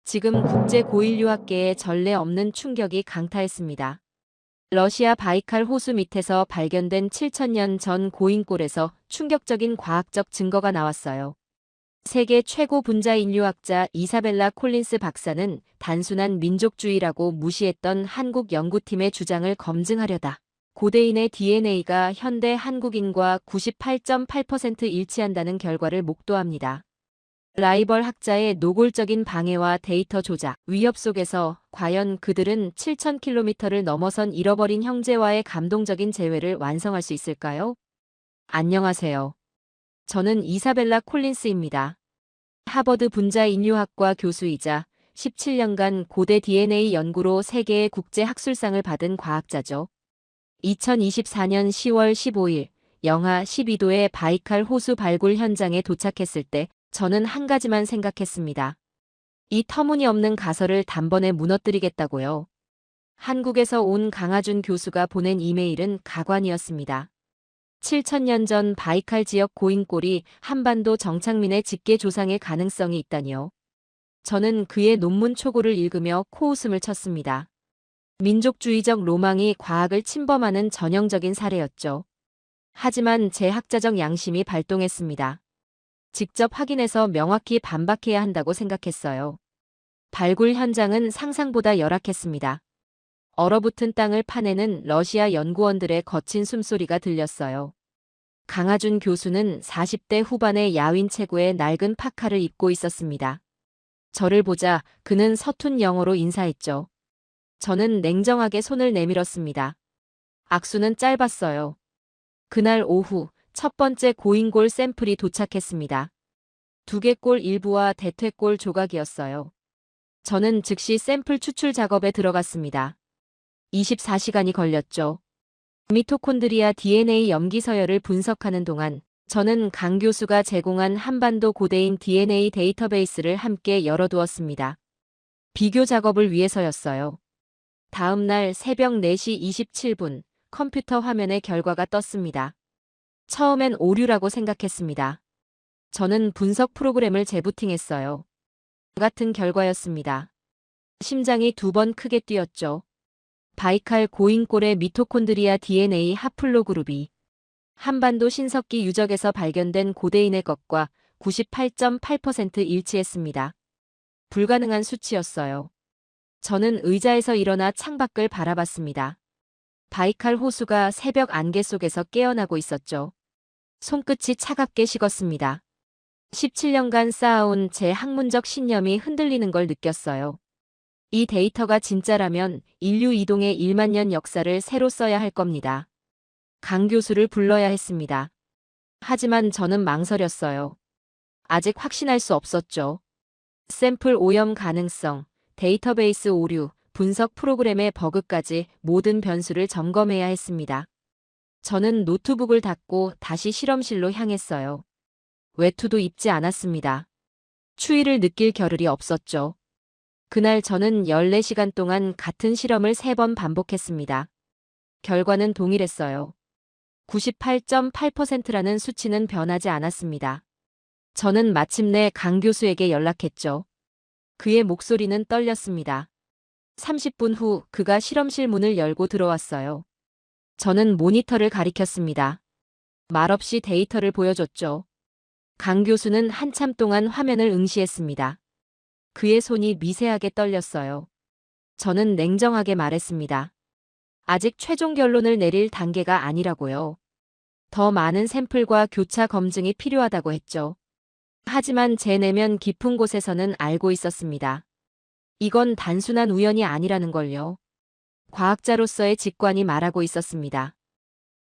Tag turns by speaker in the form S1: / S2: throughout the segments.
S1: 지금 국제 고일 유학계에 전례 없는 충격이 강타했습니다. 러시아 바이칼 호수 밑에서 발견된 7천년 전 고인골에서 충격적인 과학적 증거가 나왔어요. 세계 최고 분자 인류학자 이사벨라 콜린스 박사는 단순한 민족주의라고 무시했던 한국 연구팀의 주장을 검증하려다 고대인의 DNA가 현대 한국인과 98.8% 일치한다는 결과를 목도합니다. 라이벌 학자의 노골적인 방해와 데이터 조작, 위협 속에서 과연 그들은 7,000km를 넘어선 잃어버린 형제와의 감동적인 재회를 완성할 수 있을까요? 안녕하세요. 저는 이사벨라 콜린스입니다. 하버드 분자인류학과 교수이자 17년간 고대 DNA 연구로 세계의 국제학술상을 받은 과학자죠. 2024년 10월 15일 영하 12도의 바이칼 호수 발굴 현장에 도착했을 때 저는 한 가지만 생각했습니다. 이 터무니없는 가설을 단번에 무너뜨리겠다고요. 한국에서 온 강하준 교수가 보낸 이메일은 가관이었습니다. 7천년 전 바이칼 지역 고인골이 한반도 정착민의 직계 조상일 가능성이 있다니요. 저는 그의 논문 초고를 읽으며 코웃음을 쳤습니다. 민족주의적 로망이 과학을 침범하는 전형적인 사례였죠. 하지만 제 학자적 양심이 발동했습니다. 직접 확인해서 명확히 반박해야 한다고 생각했어요. 발굴 현장은 상상보다 열악했습니다. 얼어붙은 땅을 파내는 러시아 연구원들의 거친 숨소리가 들렸어요. 강하준 교수는 40대 후반의 야윈 체구의 낡은 파카를 입고 있었습니다. 저를 보자 그는 서툰 영어로 인사했죠. 저는 냉정하게 손을 내밀었습니다. 악수는 짧았어요. 그날 오후 첫 번째 고인골 샘플이 도착했습니다. 두개골 일부와 대퇴골 조각이었어요. 저는 즉시 샘플 추출 작업에 들어갔습니다. 24시간이 걸렸죠. 미토콘드리아 DNA 염기 서열을 분석하는 동안 저는 강 교수가 제공한 한반도 고대인 DNA 데이터베이스를 함께 열어두었습니다. 비교 작업을 위해서였어요. 다음 날 새벽 4시 27분 컴퓨터 화면에 결과가 떴습니다. 처음엔 오류라고 생각했습니다. 저는 분석 프로그램을 재부팅했어요. 같은 결과였습니다. 심장이 2번 크게 뛰었죠. 바이칼 고인골의 미토콘드리아 DNA 하플로그룹이 한반도 신석기 유적에서 발견된 고대인의 것과 98.8% 일치했습니다. 불가능한 수치였어요. 저는 의자에서 일어나 창밖을 바라봤습니다. 바이칼 호수가 새벽 안개 속에서 깨어나고 있었죠. 손끝이 차갑게 식었습니다. 17년간 쌓아온 제 학문적 신념이 흔들리는 걸 느꼈어요. 이 데이터가 진짜라면 인류 이동의 1만 년 역사를 새로 써야 할 겁니다. 강 교수를 불러야 했습니다. 하지만 저는 망설였어요. 아직 확신할 수 없었죠. 샘플 오염 가능성, 데이터베이스 오류, 분석 프로그램의 버그까지 모든 변수를 점검해야 했습니다. 저는 노트북을 닫고 다시 실험실로 향했어요. 외투도 입지 않았습니다. 추위를 느낄 겨를이 없었죠. 그날 저는 14시간 동안 같은 실험을 3번 반복했습니다. 결과는 동일했어요. 98.8%라는 수치는 변하지 않았습니다. 저는 마침내 강 교수에게 연락했죠. 그의 목소리는 떨렸습니다. 30분 후 그가 실험실 문을 열고 들어왔어요. 저는 모니터를 가리켰습니다. 말없이 데이터를 보여줬죠. 강 교수는 한참 동안 화면을 응시했습니다. 그의 손이 미세하게 떨렸어요. 저는 냉정하게 말했습니다. 아직 최종 결론을 내릴 단계가 아니라고요. 더 많은 샘플과 교차 검증이 필요하다고 했죠. 하지만 제 내면 깊은 곳에서는 알고 있었습니다. 이건 단순한 우연이 아니라는 걸요. 과학자로서의 직관이 말하고 있었습니다.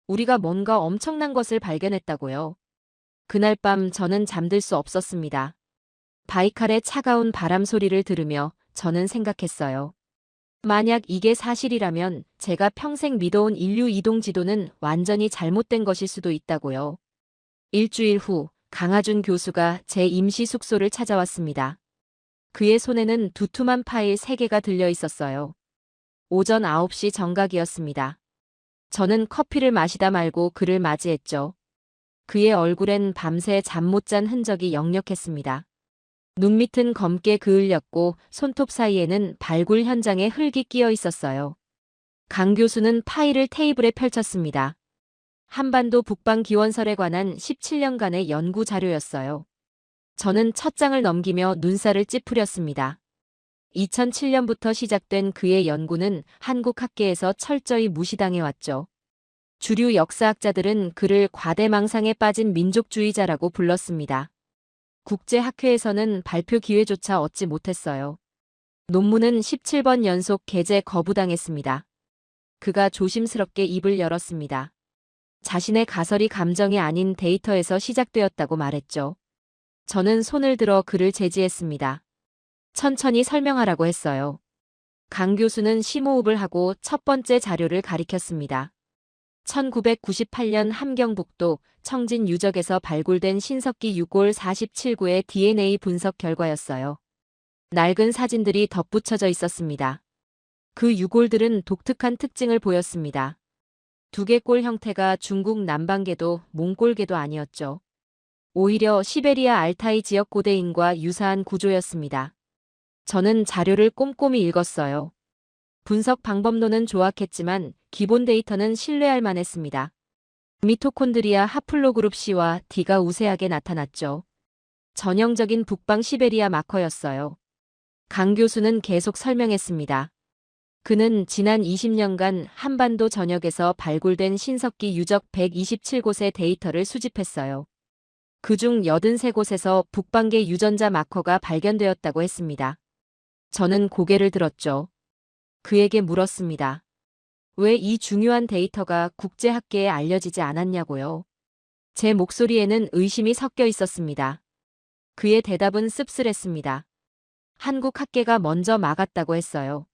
S1: 우리가 뭔가 엄청난 것을 발견했다고요. 그날 밤 저는 잠들 수 없었습니다. 바이칼의 차가운 바람 소리를 들으며 저는 생각했어요. 만약 이게 사실이라면 제가 평생 믿어온 인류 이동 지도는 완전히 잘못된 것일 수도 있다고요. 일주일 후 강하준 교수가 제 임시 숙소를 찾아왔습니다. 그의 손에는 두툼한 파일 3개가 들려 있었어요. 오전 9시 정각이었습니다. 저는 커피를 마시다 말고 그를 맞이했죠. 그의 얼굴엔 밤새 잠 못 잔 흔적이 역력했습니다. 눈밑은 검게 그을렸고 손톱 사이에는 발굴 현장에 흙이 끼어 있었어요. 강 교수는 파일을 테이블에 펼쳤습니다. 한반도 북방 기원설에 관한 17년간의 연구 자료였어요. 저는 첫 장을 넘기며 눈살을 찌푸렸습니다. 2007년부터 시작된 그의 연구는 한국 학계에서 철저히 무시당해왔죠. 주류 역사학자들은 그를 과대망상에 빠진 민족주의자라고 불렀습니다. 국제학회에서는 발표 기회조차 얻지 못했어요. 논문은 17번 연속 게재 거부당했습니다. 그가 조심스럽게 입을 열었습니다. 자신의 가설이 감정이 아닌 데이터에서 시작되었다고 말했죠. 저는 손을 들어 그를 제지했습니다. 천천히 설명하라고 했어요. 강 교수는 심호흡을 하고 첫 번째 자료를 가리켰습니다. 1998년 함경북도 청진 유적에서 발굴된 신석기 6올 47구의 DNA 분석 결과였어요. 낡은 사진들이 덧붙여져 있었습니다. 그 유골들은 독특한 특징을 보였습니다. 두개골 형태가 중국 남방궤도, 몽골궤도 아니었죠. 오히려 시베리아 알타이 지역 고대인과 유사한 구조였습니다. 저는 자료를 꼼꼼히 읽었어요. 분석 방법론은 조악했지만 기본 데이터는 신뢰할 만했습니다. 미토콘드리아 하플로그룹 C와 D가 우세하게 나타났죠. 전형적인 북방 시베리아 마커였어요. 강 교수는 계속 설명했습니다. 그는 지난 20년간 한반도 전역에서 발굴된 신석기 유적 127곳의 데이터를 수집했어요. 그중 83곳에서 북방계 유전자 마커가 발견되었다고 했습니다. 저는 고개를 들었죠. 그에게 물었습니다. 왜 이 중요한 데이터가 국제학계에 알려지지 않았냐고요. 제 목소리에는 의심이 섞여 있었습니다. 그의 대답은 씁쓸했습니다. 한국 학계가 먼저 막았다고 했어요.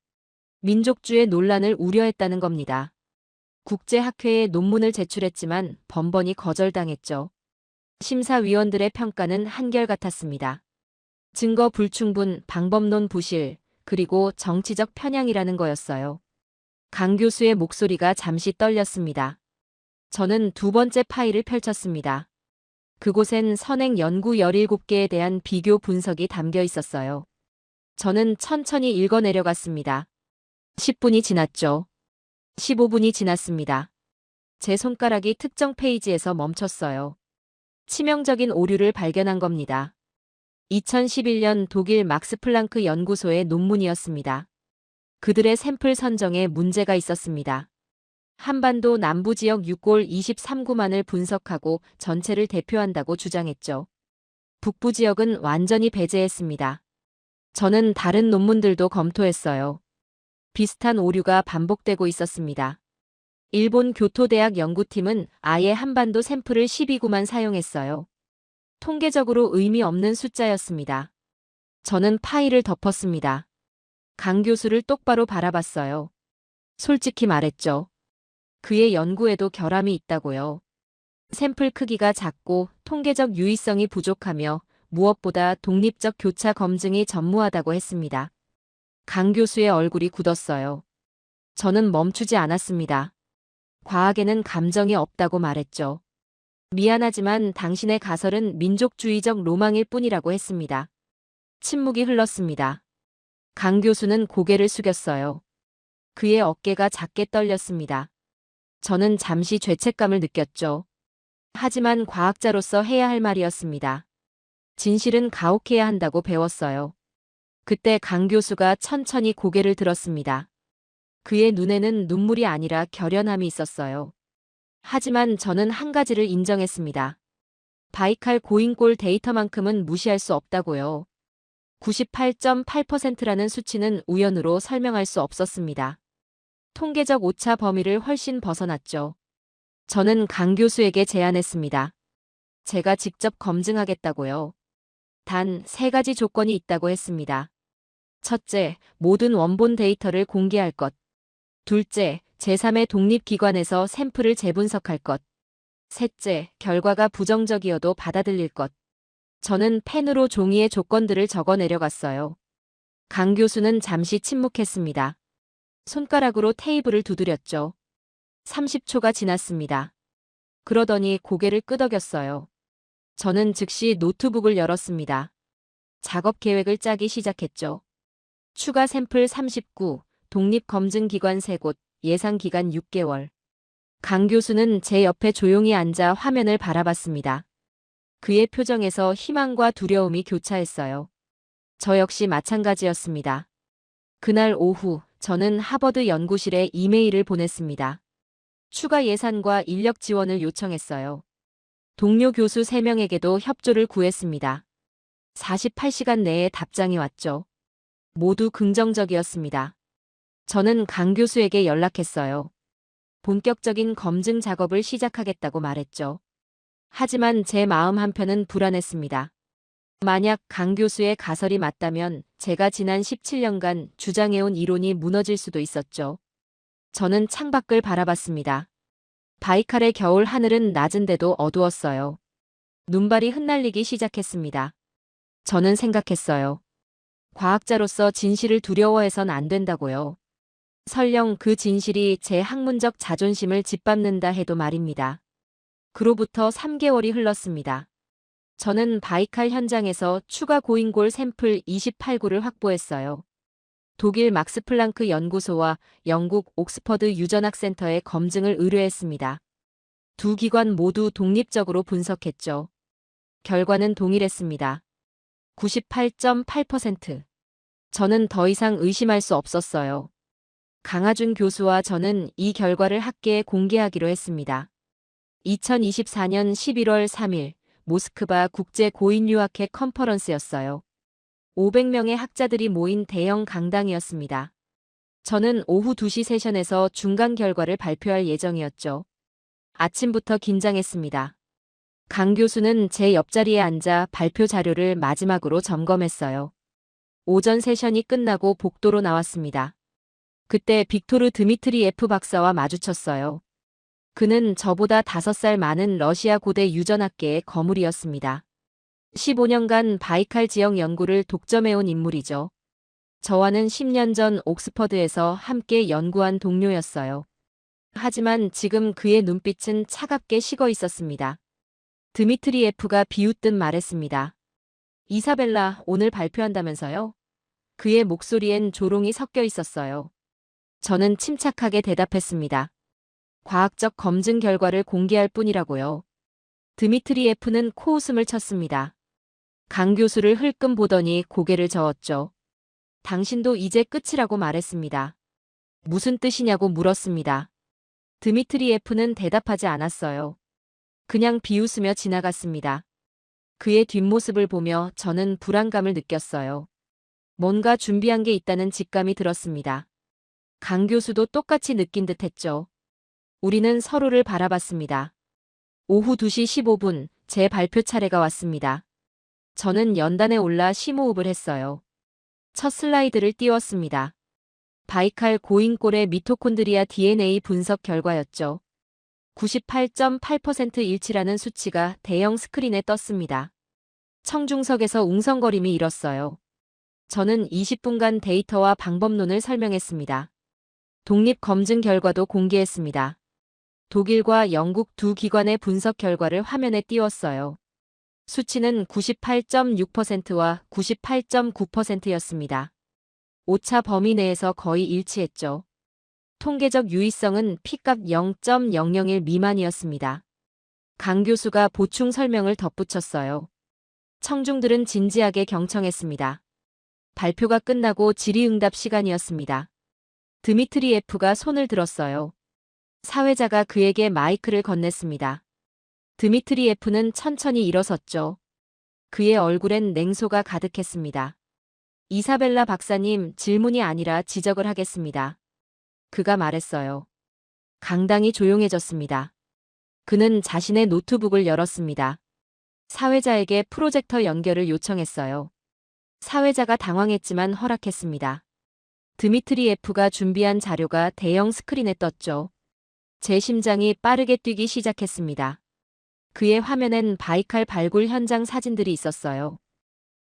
S1: 민족주의 논란을 우려했다는 겁니다. 국제학회에 논문을 제출했지만 번번이 거절당했죠. 심사위원들의 평가는 한결같았습니다. 증거 불충분, 방법론 부실, 그리고 정치적 편향이라는 거였어요. 강 교수의 목소리가 잠시 떨렸습니다. 저는 두 번째 파일을 펼쳤습니다. 그곳엔 선행 연구 17개에 대한 비교 분석이 담겨 있었어요. 저는 천천히 읽어 내려갔습니다. 10분이 지났죠. 15분이 지났습니다. 제 손가락이 특정 페이지에서 멈췄어요. 치명적인 오류를 발견한 겁니다. 2011년 독일 막스 플랑크 연구소의 논문이었습니다. 그들의 샘플 선정에 문제가 있었습니다. 한반도 남부 지역 6골 23구만을 분석하고 전체를 대표한다고 주장했죠. 북부 지역은 완전히 배제했습니다. 저는 다른 논문들도 검토했어요. 비슷한 오류가 반복되고 있었습니다. 일본 교토대학 연구팀은 아예 한반도 샘플을 12구만 사용했어요. 통계적으로 의미 없는 숫자였습니다. 저는 파일을 덮었습니다. 강 교수를 똑바로 바라봤어요. 솔직히 말했죠. 그의 연구에도 결함이 있다고요. 샘플 크기가 작고 통계적 유의성이 부족하며 무엇보다 독립적 교차 검증이 전무하다고 했습니다. 강 교수의 얼굴이 굳었어요. 저는 멈추지 않았습니다. 과학에는 감정이 없다고 말했죠. 미안하지만 당신의 가설은 민족주의적 로망일 뿐이라고 했습니다. 침묵이 흘렀습니다. 강 교수는 고개를 숙였어요. 그의 어깨가 작게 떨렸습니다. 저는 잠시 죄책감을 느꼈죠. 하지만 과학자로서 해야 할 말이었습니다. 진실은 가혹해야 한다고 배웠어요. 그때 강 교수가 천천히 고개를 들었습니다. 그의 눈에는 눈물이 아니라 결연함이 있었어요. 하지만 저는 한 가지를 인정했습니다. 바이칼 고인골 데이터만큼은 무시할 수 없다고요. 98.8%라는 수치는 우연으로 설명할 수 없었습니다. 통계적 오차 범위를 훨씬 벗어났죠. 저는 강 교수에게 제안했습니다. 제가 직접 검증하겠다고요. 단 3가지 조건이 있다고 했습니다. 첫째, 모든 원본 데이터를 공개할 것. 둘째, 제3의 독립기관에서 샘플을 재분석할 것. 셋째, 결과가 부정적이어도 받아들일 것. 저는 펜으로 종이에 조건들을 적어 내려갔어요. 강 교수는 잠시 침묵했습니다. 손가락으로 테이블을 두드렸죠. 30초가 지났습니다. 그러더니 고개를 끄덕였어요. 저는 즉시 노트북을 열었습니다. 작업 계획을 짜기 시작했죠. 추가 샘플 39, 독립검증기관 3곳, 예상기간 6개월. 강 교수는 제 옆에 조용히 앉아 화면을 바라봤습니다. 그의 표정에서 희망과 두려움이 교차했어요. 저 역시 마찬가지였습니다. 그날 오후 저는 하버드 연구실에 이메일을 보냈습니다. 추가 예산과 인력 지원을 요청했어요. 동료 교수 3명에게도 협조를 구했습니다. 48시간 내에 답장이 왔죠. 모두 긍정적이었습니다. 저는 강 교수에게 연락했어요. 본격적인 검증 작업을 시작하겠다고 말했죠. 하지만 제 마음 한편은 불안했습니다. 만약 강 교수의 가설이 맞다면 제가 지난 17년간 주장해온 이론이 무너질 수도 있었죠. 저는 창밖을 바라봤습니다. 바이칼의 겨울 하늘은 낮은데도 어두웠어요. 눈발이 흩날리기 시작했습니다. 저는 생각했어요. 과학자로서 진실을 두려워해선 안 된다고요. 설령 그 진실이 제 학문적 자존심을 짓밟는다 해도 말입니다. 그로부터 3개월이 흘렀습니다. 저는 바이칼 현장에서 추가 고인골 샘플 28구를 확보했어요. 독일 막스 플랑크 연구소와 영국 옥스퍼드 유전학 센터에 검증을 의뢰했습니다. 두 기관 모두 독립적으로 분석했죠. 결과는 동일했습니다. 98.8%. 저는 더 이상 의심할 수 없었어요. 강하준 교수와 저는 이 결과를 학계에 공개하기로 했습니다. 2024년 11월 3일 모스크바 국제 고인유학회 컨퍼런스였어요. 500명의 학자들이 모인 대형 강당이었습니다. 저는 오후 2시 세션에서 중간 결과를 발표할 예정이었죠. 아침부터 긴장했습니다. 강 교수는 제 옆자리에 앉아 발표 자료를 마지막으로 점검했어요. 오전 세션이 끝나고 복도로 나왔습니다. 그때 빅토르 드미트리예프 박사와 마주쳤어요. 그는 저보다 5살 많은 러시아 고대 유전학계의 거물이었습니다. 15년간 바이칼 지역 연구를 독점해온 인물이죠. 저와는 10년 전 옥스퍼드에서 함께 연구한 동료였어요. 하지만 지금 그의 눈빛은 차갑게 식어 있었습니다. 드미트리예프가 비웃듯 말했습니다. 이사벨라, 오늘 발표한다면서요? 그의 목소리엔 조롱이 섞여 있었어요. 저는 침착하게 대답했습니다. 과학적 검증 결과를 공개할 뿐이라고요. 드미트리예프는 코웃음을 쳤습니다. 강 교수를 흘끔 보더니 고개를 저었죠. 당신도 이제 끝이라고 말했습니다. 무슨 뜻이냐고 물었습니다. 드미트리예프는 대답하지 않았어요. 그냥 비웃으며 지나갔습니다. 그의 뒷모습을 보며 저는 불안감을 느꼈어요. 뭔가 준비한 게 있다는 직감이 들었습니다. 강 교수도 똑같이 느낀 듯 했죠. 우리는 서로를 바라봤습니다. 오후 2시 15분, 제 발표 차례가 왔습니다. 저는 연단에 올라 심호흡을 했어요. 첫 슬라이드를 띄웠습니다. 바이칼 고인골의 미토콘드리아 DNA 분석 결과였죠. 98.8% 일치라는 수치가 대형 스크린에 떴습니다. 청중석에서 웅성거림이 일었어요. 저는 20분간 데이터와 방법론을 설명했습니다. 독립검증 결과도 공개했습니다. 독일과 영국 두 기관의 분석 결과를 화면에 띄웠어요. 수치는 98.6%와 98.9%였습니다. 오차 범위 내에서 거의 일치했죠. 통계적 유의성은 P값 0.001 미만이었습니다. 강 교수가 보충 설명을 덧붙였어요. 청중들은 진지하게 경청했습니다. 발표가 끝나고 질의응답 시간이었습니다. 드미트리예프가 손을 들었어요. 사회자가 그에게 마이크를 건넸습니다. 드미트리예프는 천천히 일어섰죠. 그의 얼굴엔 냉소가 가득했습니다. 이사벨라 박사님, 질문이 아니라 지적을 하겠습니다. 그가 말했어요. 강당이 조용해졌습니다. 그는 자신의 노트북을 열었습니다. 사회자에게 프로젝터 연결을 요청했어요. 사회자가 당황했지만 허락했습니다. 드미트리예프가 준비한 자료가 대형 스크린에 떴죠. 제 심장이 빠르게 뛰기 시작했습니다. 그의 화면엔 바이칼 발굴 현장 사진들이 있었어요.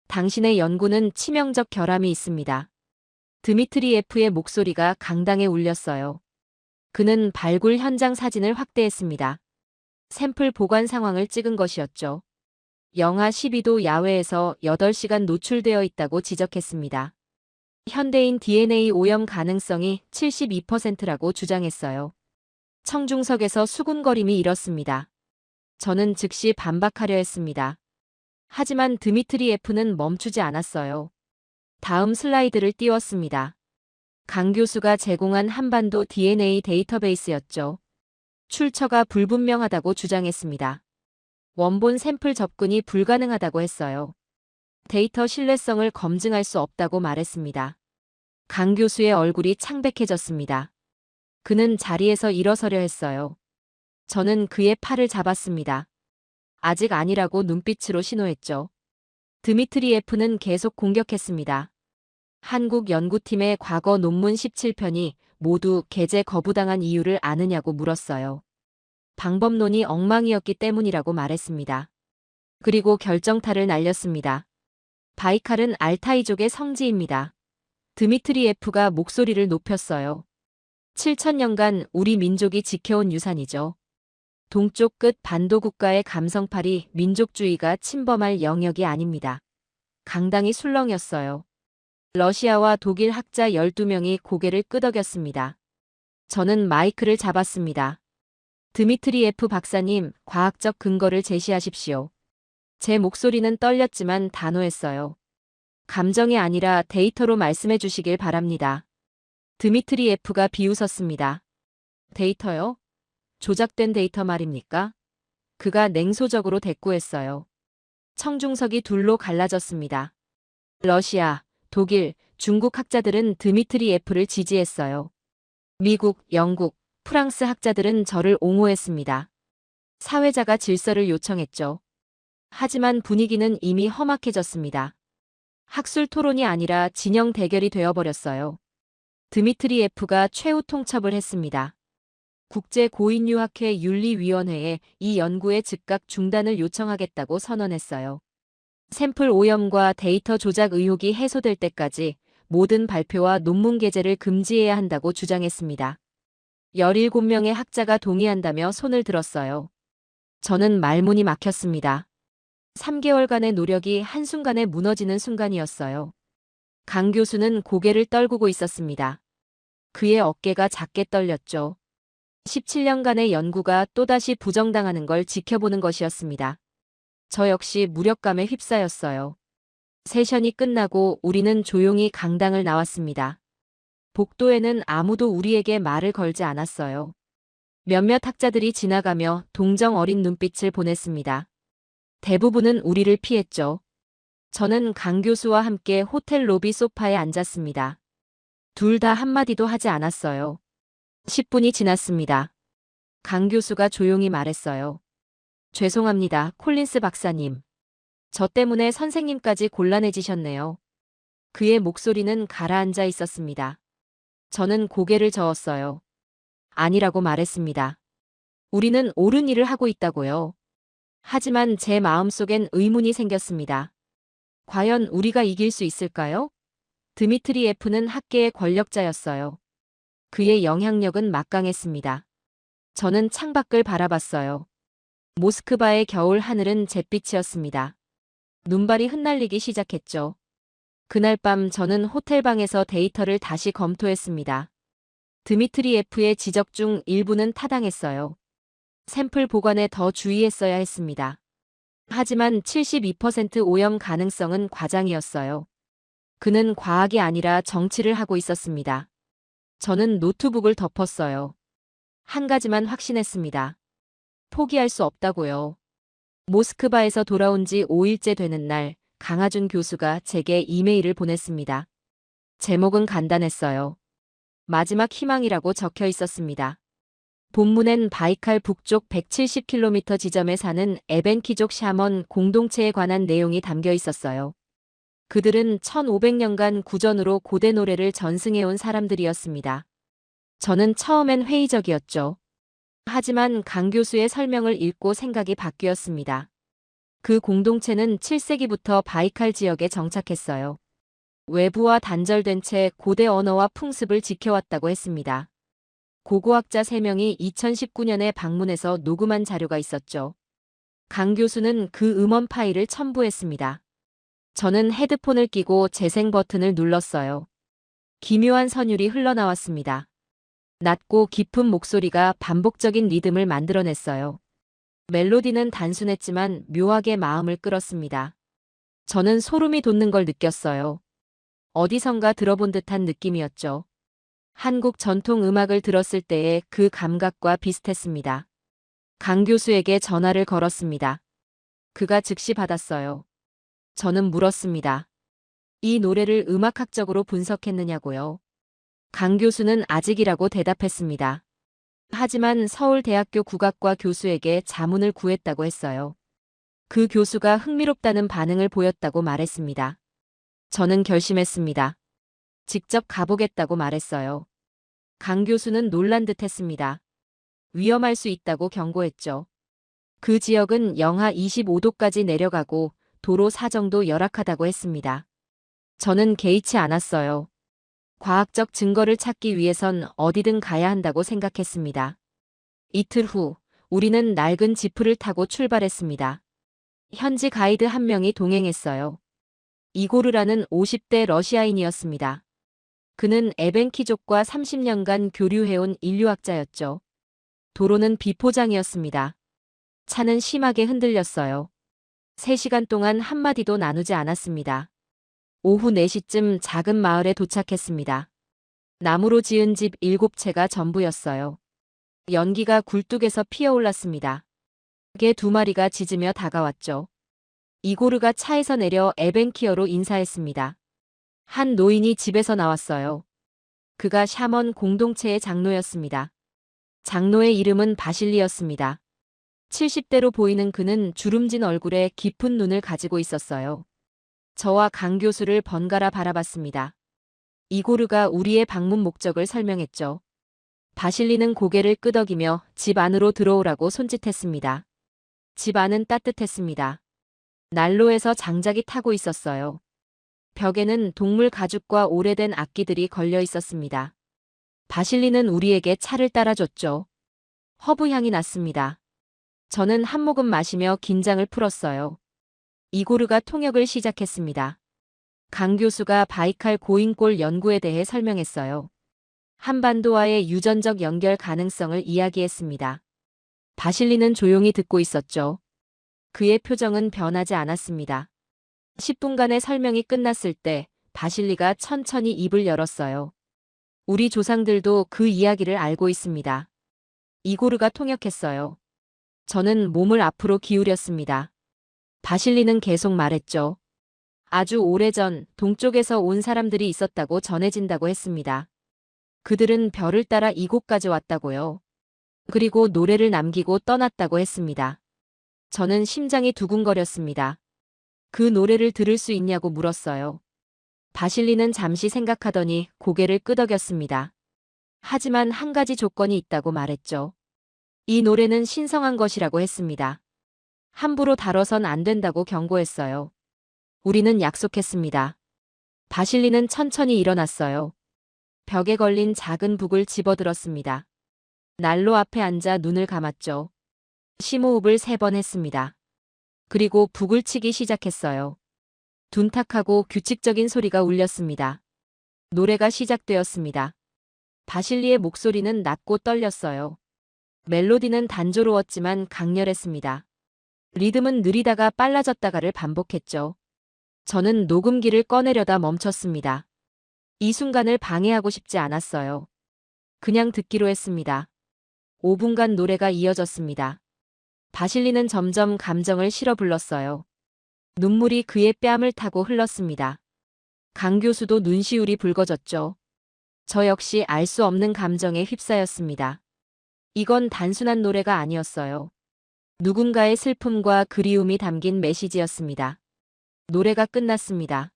S1: 당신의 연구는 치명적 결함이 있습니다. 드미트리예프의 목소리가 강당에 울렸어요. 그는 발굴 현장 사진을 확대했습니다. 샘플 보관 상황을 찍은 것이었죠. 영하 12도 야외에서 8시간 노출되어 있다고 지적했습니다. 현대인 DNA 오염 가능성이 72%라고 주장했어요. 청중석에서 수군거림이 일었습니다. 저는 즉시 반박하려 했습니다. 하지만 드미트리예프는 멈추지 않았어요. 다음 슬라이드를 띄웠습니다. 강 교수가 제공한 한반도 DNA 데이터베이스였죠. 출처가 불분명하다고 주장했습니다. 원본 샘플 접근이 불가능하다고 했어요. 데이터 신뢰성을 검증할 수 없다고 말했습니다. 강 교수의 얼굴이 창백해졌습니다. 그는 자리에서 일어서려 했어요. 저는 그의 팔을 잡았습니다. 아직 아니라고 눈빛으로 신호했죠. 드미트리예프는 계속 공격했습니다. 한국 연구팀의 과거 논문 17편이 모두 게재 거부당한 이유를 아느냐고 물었어요. 방법론이 엉망이었기 때문이라고 말했습니다. 그리고 결정타를 날렸습니다. 바이칼은 알타이족의 성지입니다. 드미트리예프가 목소리를 높였어요. 7천년간 우리 민족이 지켜온 유산이죠. 동쪽 끝 반도 국가의 감성팔이 민족주의가 침범할 영역이 아닙니다. 강당이 술렁였어요. 러시아와 독일 학자 12명이 고개를 끄덕였습니다. 저는 마이크를 잡았습니다. 드미트리예프 박사님, 과학적 근거를 제시하십시오. 제 목소리는 떨렸지만 단호했어요. 감정이 아니라 데이터로 말씀해 주시길 바랍니다. 드미트리예프가 비웃었습니다. 데이터요? 조작된 데이터 말입니까? 그가 냉소적으로 대꾸했어요. 청중석이 둘로 갈라졌습니다. 러시아, 독일, 중국 학자들은 드미트리예프를 지지했어요. 미국, 영국, 프랑스 학자들은 저를 옹호했습니다. 사회자가 질서를 요청했죠. 하지만 분위기는 이미 험악해졌습니다. 학술 토론이 아니라 진영 대결이 되어버렸어요. 드미트리예프가 최후 통첩을 했습니다. 국제고인유학회 윤리위원회에 이 연구의 즉각 중단을 요청하겠다고 선언했어요. 샘플 오염과 데이터 조작 의혹이 해소될 때까지 모든 발표와 논문 게재를 금지해야 한다고 주장했습니다. 17명의 학자가 동의한다며 손을 들었어요. 저는 말문이 막혔습니다. 3개월간의 노력이 한순간에 무너지는 순간이었어요. 강 교수는 고개를 떨구고 있었습니다. 그의 어깨가 작게 떨렸죠. 17년간의 연구가 또다시 부정당하는 걸 지켜보는 것이었습니다. 저 역시 무력감에 휩싸였어요. 세션이 끝나고 우리는 조용히 강당을 나왔습니다. 복도에는 아무도 우리에게 말을 걸지 않았어요. 몇몇 학자들이 지나가며 동정 어린 눈빛을 보냈습니다. 대부분은 우리를 피했죠. 저는 강 교수와 함께 호텔 로비 소파에 앉았습니다. 둘 다 한마디도 하지 않았어요. 10분이 지났습니다. 강 교수가 조용히 말했어요. 죄송합니다, 콜린스 박사님. 저 때문에 선생님까지 곤란해지셨네요. 그의 목소리는 가라앉아 있었습니다. 저는 고개를 저었어요. 아니라고 말했습니다. 우리는 옳은 일을 하고 있다고요. 하지만 제 마음속엔 의문이 생겼습니다. 과연 우리가 이길 수 있을까요? 드미트리예프는 학계의 권력자였어요. 그의 영향력은 막강했습니다. 저는 창밖을 바라봤어요. 모스크바의 겨울 하늘은 잿빛이었습니다. 눈발이 흩날리기 시작했죠. 그날 밤 저는 호텔방에서 데이터를 다시 검토했습니다. 드미트리예프의 지적 중 일부는 타당했어요. 샘플 보관에 더 주의했어야 했습니다. 하지만 72% 오염 가능성은 과장이었어요. 그는 과학이 아니라 정치를 하고 있었습니다. 저는 노트북을 덮었어요. 한 가지만 확신했습니다. 포기할 수 없다고요. 모스크바에서 돌아온 지 5일째 되는 날, 강하준 교수가 제게 이메일을 보냈습니다. 제목은 간단했어요. 마지막 희망이라고 적혀 있었습니다. 본문엔 바이칼 북쪽 170km 지점에 사는 에벤키족 샤먼 공동체에 관한 내용이 담겨 있었어요. 그들은 1500년간 구전으로 고대 노래를 전승해온 사람들이었습니다. 저는 처음엔 회의적이었죠. 하지만 강 교수의 설명을 읽고 생각이 바뀌었습니다. 그 공동체는 7세기부터 바이칼 지역에 정착했어요. 외부와 단절된 채 고대 언어와 풍습을 지켜왔다고 했습니다. 고고학자 3명이 2019년에 방문해서 녹음한 자료가 있었죠. 강 교수는 그 음원 파일을 첨부했습니다. 저는 헤드폰을 끼고 재생 버튼을 눌렀어요. 기묘한 선율이 흘러나왔습니다. 낮고 깊은 목소리가 반복적인 리듬을 만들어냈어요. 멜로디는 단순했지만 묘하게 마음을 끌었습니다. 저는 소름이 돋는 걸 느꼈어요. 어디선가 들어본 듯한 느낌이었죠. 한국 전통 음악을 들었을 때의 그 감각과 비슷했습니다. 강 교수에게 전화를 걸었습니다. 그가 즉시 받았어요. 저는 물었습니다. 이 노래를 음악학적으로 분석했느냐고요. 강 교수는 아직이라고 대답했습니다. 하지만 서울대학교 국악과 교수에게 자문을 구했다고 했어요. 그 교수가 흥미롭다는 반응을 보였다고 말했습니다. 저는 결심했습니다. 직접 가보겠다고 말했어요. 강 교수는 놀란 듯 했습니다. 위험할 수 있다고 경고했죠. 그 지역은 영하 25도까지 내려가고 도로 사정도 열악하다고 했습니다. 저는 개의치 않았어요. 과학적 증거를 찾기 위해선 어디든 가야 한다고 생각했습니다. 이틀 후, 우리는 낡은 지프를 타고 출발했습니다. 현지 가이드 한 명이 동행했어요. 이고르라는 50대 러시아인이었습니다. 그는 에벤키족과 30년간 교류해온 인류학자였죠. 도로는 비포장이었습니다. 차는 심하게 흔들렸어요. 3시간 동안 한마디도 나누지 않았습니다. 오후 4시쯤 작은 마을에 도착했습니다. 나무로 지은 집 7채가 전부였어요. 연기가 굴뚝에서 피어올랐습니다. 개 2마리가 짖으며 다가왔죠. 이고르가 차에서 내려 에벤키어로 인사했습니다. 한 노인이 집에서 나왔어요. 그가 샤먼 공동체의 장로였습니다. 장로의 이름은 바실리였습니다. 70대로 보이는 그는 주름진 얼굴에 깊은 눈을 가지고 있었어요. 저와 강 교수를 번갈아 바라봤습니다. 이고르가 우리의 방문 목적을 설명했죠. 바실리는 고개를 끄덕이며 집 안으로 들어오라고 손짓했습니다. 집 안은 따뜻했습니다. 난로에서 장작이 타고 있었어요. 벽에는 동물 가죽과 오래된 악기들이 걸려 있었습니다. 바실리는 우리에게 차를 따라줬죠. 허브 향이 났습니다. 저는 한 모금 마시며 긴장을 풀었어요. 이고르가 통역을 시작했습니다. 강 교수가 바이칼 고인골 연구에 대해 설명했어요. 한반도와의 유전적 연결 가능성을 이야기했습니다. 바실리는 조용히 듣고 있었죠. 그의 표정은 변하지 않았습니다. 10분간의 설명이 끝났을 때 바실리가 천천히 입을 열었어요. 우리 조상들도 그 이야기를 알고 있습니다. 이고르가 통역했어요. 저는 몸을 앞으로 기울였습니다. 바실리는 계속 말했죠. 아주 오래전 동쪽에서 온 사람들이 있었다고 전해진다고 했습니다. 그들은 별을 따라 이곳까지 왔다고요. 그리고 노래를 남기고 떠났다고 했습니다. 저는 심장이 두근거렸습니다. 그 노래를 들을 수 있냐고 물었어요. 바실리는 잠시 생각하더니 고개를 끄덕였습니다. 하지만 한 가지 조건이 있다고 말했죠. 이 노래는 신성한 것이라고 했습니다. 함부로 다뤄선 안 된다고 경고했어요. 우리는 약속했습니다. 바실리는 천천히 일어났어요. 벽에 걸린 작은 북을 집어들었습니다. 난로 앞에 앉아 눈을 감았죠. 심호흡을 3번 했습니다. 그리고 북을 치기 시작했어요. 둔탁하고 규칙적인 소리가 울렸습니다. 노래가 시작되었습니다. 바실리의 목소리는 낮고 떨렸어요. 멜로디는 단조로웠지만 강렬했습니다. 리듬은 느리다가 빨라졌다가를 반복했죠. 저는 녹음기를 꺼내려다 멈췄습니다. 이 순간을 방해하고 싶지 않았어요. 그냥 듣기로 했습니다. 5분간 노래가 이어졌습니다. 바실리는 점점 감정을 실어 불렀어요. 눈물이 그의 뺨을 타고 흘렀습니다. 강 교수도 눈시울이 붉어졌죠. 저 역시 알 수 없는 감정에 휩싸였습니다. 이건 단순한 노래가 아니었어요. 누군가의 슬픔과 그리움이 담긴 메시지였습니다. 노래가 끝났습니다.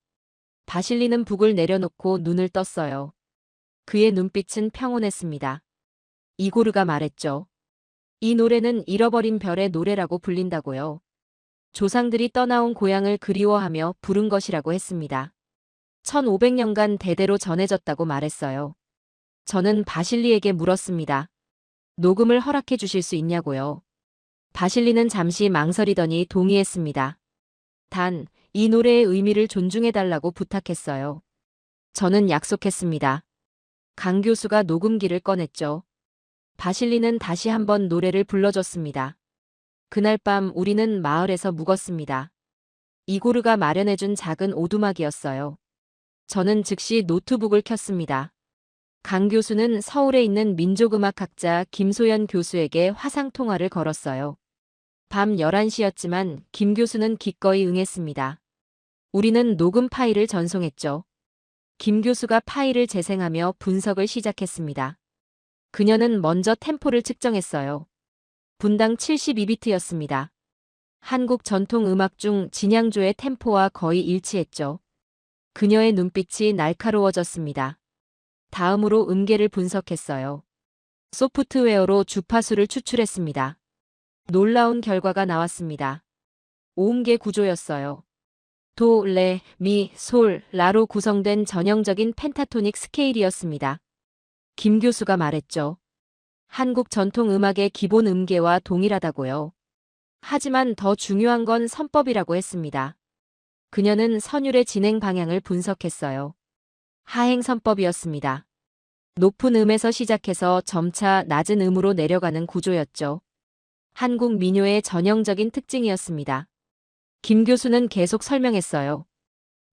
S1: 바실리는 북을 내려놓고 눈을 떴어요. 그의 눈빛은 평온했습니다. 이고르가 말했죠. 이 노래는 잃어버린 별의 노래라고 불린다고요. 조상들이 떠나온 고향을 그리워하며 부른 것이라고 했습니다. 1500년간 대대로 전해졌다고 말했어요. 저는 바실리에게 물었습니다. 녹음을 허락해 주실 수 있냐고요. 바실리는 잠시 망설이더니 동의했습니다. 단, 이 노래의 의미를 존중해달라고 부탁했어요. 저는 약속했습니다. 강 교수가 녹음기를 꺼냈죠. 바실리는 다시 한번 노래를 불러줬습니다. 그날 밤 우리는 마을에서 묵었습니다. 이고르가 마련해준 작은 오두막이었어요. 저는 즉시 노트북을 켰습니다. 강 교수는 서울에 있는 민족음악학자 김소연 교수에게 화상통화를 걸었어요. 밤 11시였지만 김 교수는 기꺼이 응했습니다. 우리는 녹음 파일을 전송했죠. 김 교수가 파일을 재생하며 분석을 시작했습니다. 그녀는 먼저 템포를 측정했어요. 분당 72비트였습니다. 한국 전통 음악 중 진양조의 템포와 거의 일치했죠. 그녀의 눈빛이 날카로워졌습니다. 다음으로 음계를 분석했어요. 소프트웨어로 주파수를 추출했습니다. 놀라운 결과가 나왔습니다. 5음계 구조였어요. 도, 레, 미, 솔, 라로 구성된 전형적인 펜타토닉 스케일이었습니다. 김 교수가 말했죠. 한국 전통 음악의 기본 음계와 동일하다고요. 하지만 더 중요한 건 선법이라고 했습니다. 그녀는 선율의 진행 방향을 분석했어요. 하행 선법이었습니다. 높은 음에서 시작해서 점차 낮은 음으로 내려가는 구조였죠. 한국 민요의 전형적인 특징이었습니다. 김 교수는 계속 설명했어요.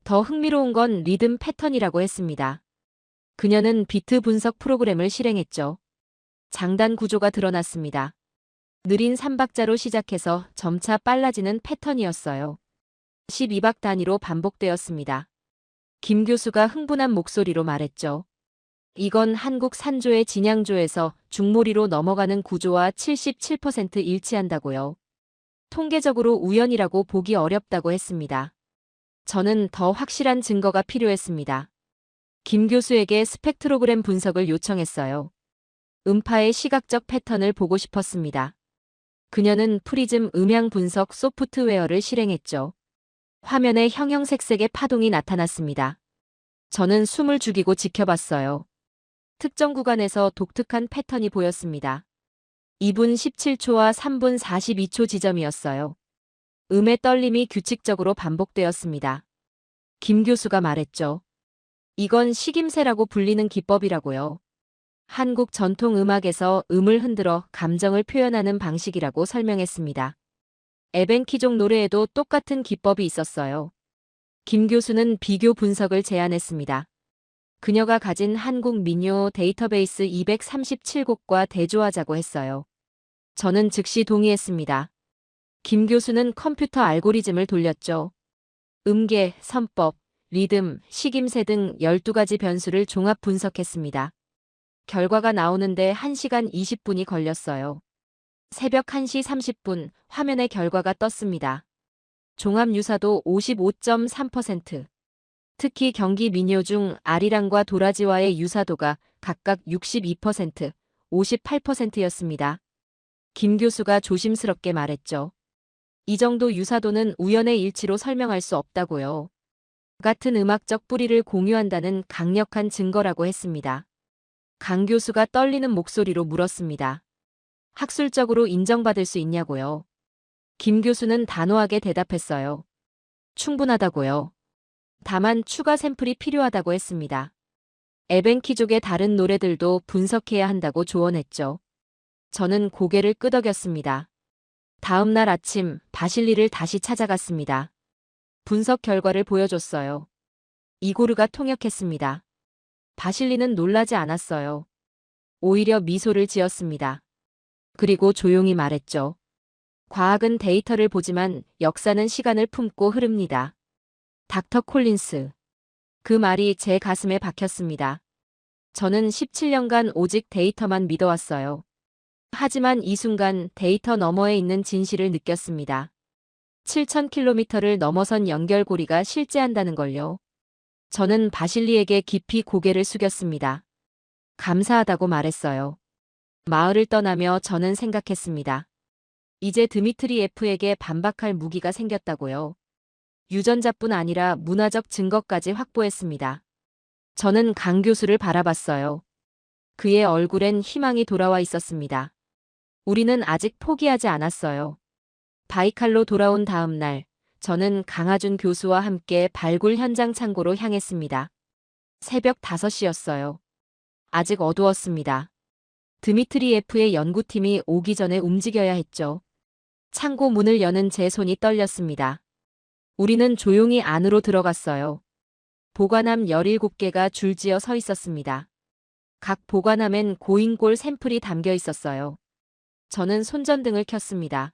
S1: 더 흥미로운 건 리듬 패턴이라고 했습니다. 그녀는 비트 분석 프로그램을 실행했죠. 장단 구조가 드러났습니다. 느린 3박자로 시작해서 점차 빨라지는 패턴이었어요. 12박 단위로 반복되었습니다. 김 교수가 흥분한 목소리로 말했죠. 이건 한국 산조의 진양조에서 중모리로 넘어가는 구조와 77% 일치한다고요. 통계적으로 우연이라고 보기 어렵다고 했습니다. 저는 더 확실한 증거가 필요했습니다. 김 교수에게 스펙트로그램 분석을 요청했어요. 음파의 시각적 패턴을 보고 싶었습니다. 그녀는 프리즘 음향 분석 소프트웨어를 실행했죠. 화면에 형형색색의 파동이 나타났습니다. 저는 숨을 죽이고 지켜봤어요. 특정 구간에서 독특한 패턴이 보였습니다. 2분 17초와 3분 42초 지점이었어요. 음의 떨림이 규칙적으로 반복되었습니다. 김 교수가 말했죠. 이건 식임새라고 불리는 기법이라고요. 한국 전통 음악에서 음을 흔들어 감정을 표현하는 방식이라고 설명했습니다. 에벤키족 노래에도 똑같은 기법이 있었어요. 김 교수는 비교 분석을 제안했습니다. 그녀가 가진 한국 민요 데이터베이스 237곡과 대조하자고 했어요. 저는 즉시 동의했습니다. 김 교수는 컴퓨터 알고리즘을 돌렸죠. 음계, 선법, 리듬, 식임새 등 12가지 변수를 종합 분석했습니다. 결과가 나오는데 1시간 20분이 걸렸어요. 새벽 1시 30분 화면에 결과가 떴습니다. 종합 유사도 55.3%. 특히 경기 민요 중 아리랑과 도라지와의 유사도가 각각 62%, 58%였습니다. 김 교수가 조심스럽게 말했죠. 이 정도 유사도는 우연의 일치로 설명할 수 없다고요. 같은 음악적 뿌리를 공유한다는 강력한 증거라고 했습니다. 강 교수가 떨리는 목소리로 물었습니다. 학술적으로 인정받을 수 있냐고요. 김 교수는 단호하게 대답했어요. 충분하다고요. 다만 추가 샘플이 필요하다고 했습니다. 에벤키족의 다른 노래들도 분석해야 한다고 조언했죠. 저는 고개를 끄덕였습니다. 다음 날 아침 바실리를 다시 찾아갔습니다. 분석 결과를 보여줬어요. 이고르가 통역했습니다. 바실리는 놀라지 않았어요. 오히려 미소를 지었습니다. 그리고 조용히 말했죠. 과학은 데이터를 보지만 역사는 시간을 품고 흐릅니다. 닥터 콜린스. 그 말이 제 가슴에 박혔습니다. 저는 17년간 오직 데이터만 믿어왔어요. 하지만 이 순간 데이터 너머에 있는 진실을 느꼈습니다. 7,000km를 넘어선 연결고리가 실제한다는 걸요. 저는 바실리에게 깊이 고개를 숙였습니다. 감사하다고 말했어요. 마을을 떠나며 저는 생각했습니다. 이제 드미트리예프에게 반박할 무기가 생겼다고요. 유전자뿐 아니라 문화적 증거까지 확보했습니다. 저는 강 교수를 바라봤어요. 그의 얼굴엔 희망이 돌아와 있었습니다. 우리는 아직 포기하지 않았어요. 바이칼로 돌아온 다음 날, 저는 강하준 교수와 함께 발굴 현장 창고로 향했습니다. 새벽 5시였어요. 아직 어두웠습니다. 드미트리예프의 연구팀이 오기 전에 움직여야 했죠. 창고 문을 여는 제 손이 떨렸습니다. 우리는 조용히 안으로 들어갔어요. 보관함 17개가 줄지어 서 있었습니다. 각 보관함엔 고인골 샘플이 담겨 있었어요. 저는 손전등을 켰습니다.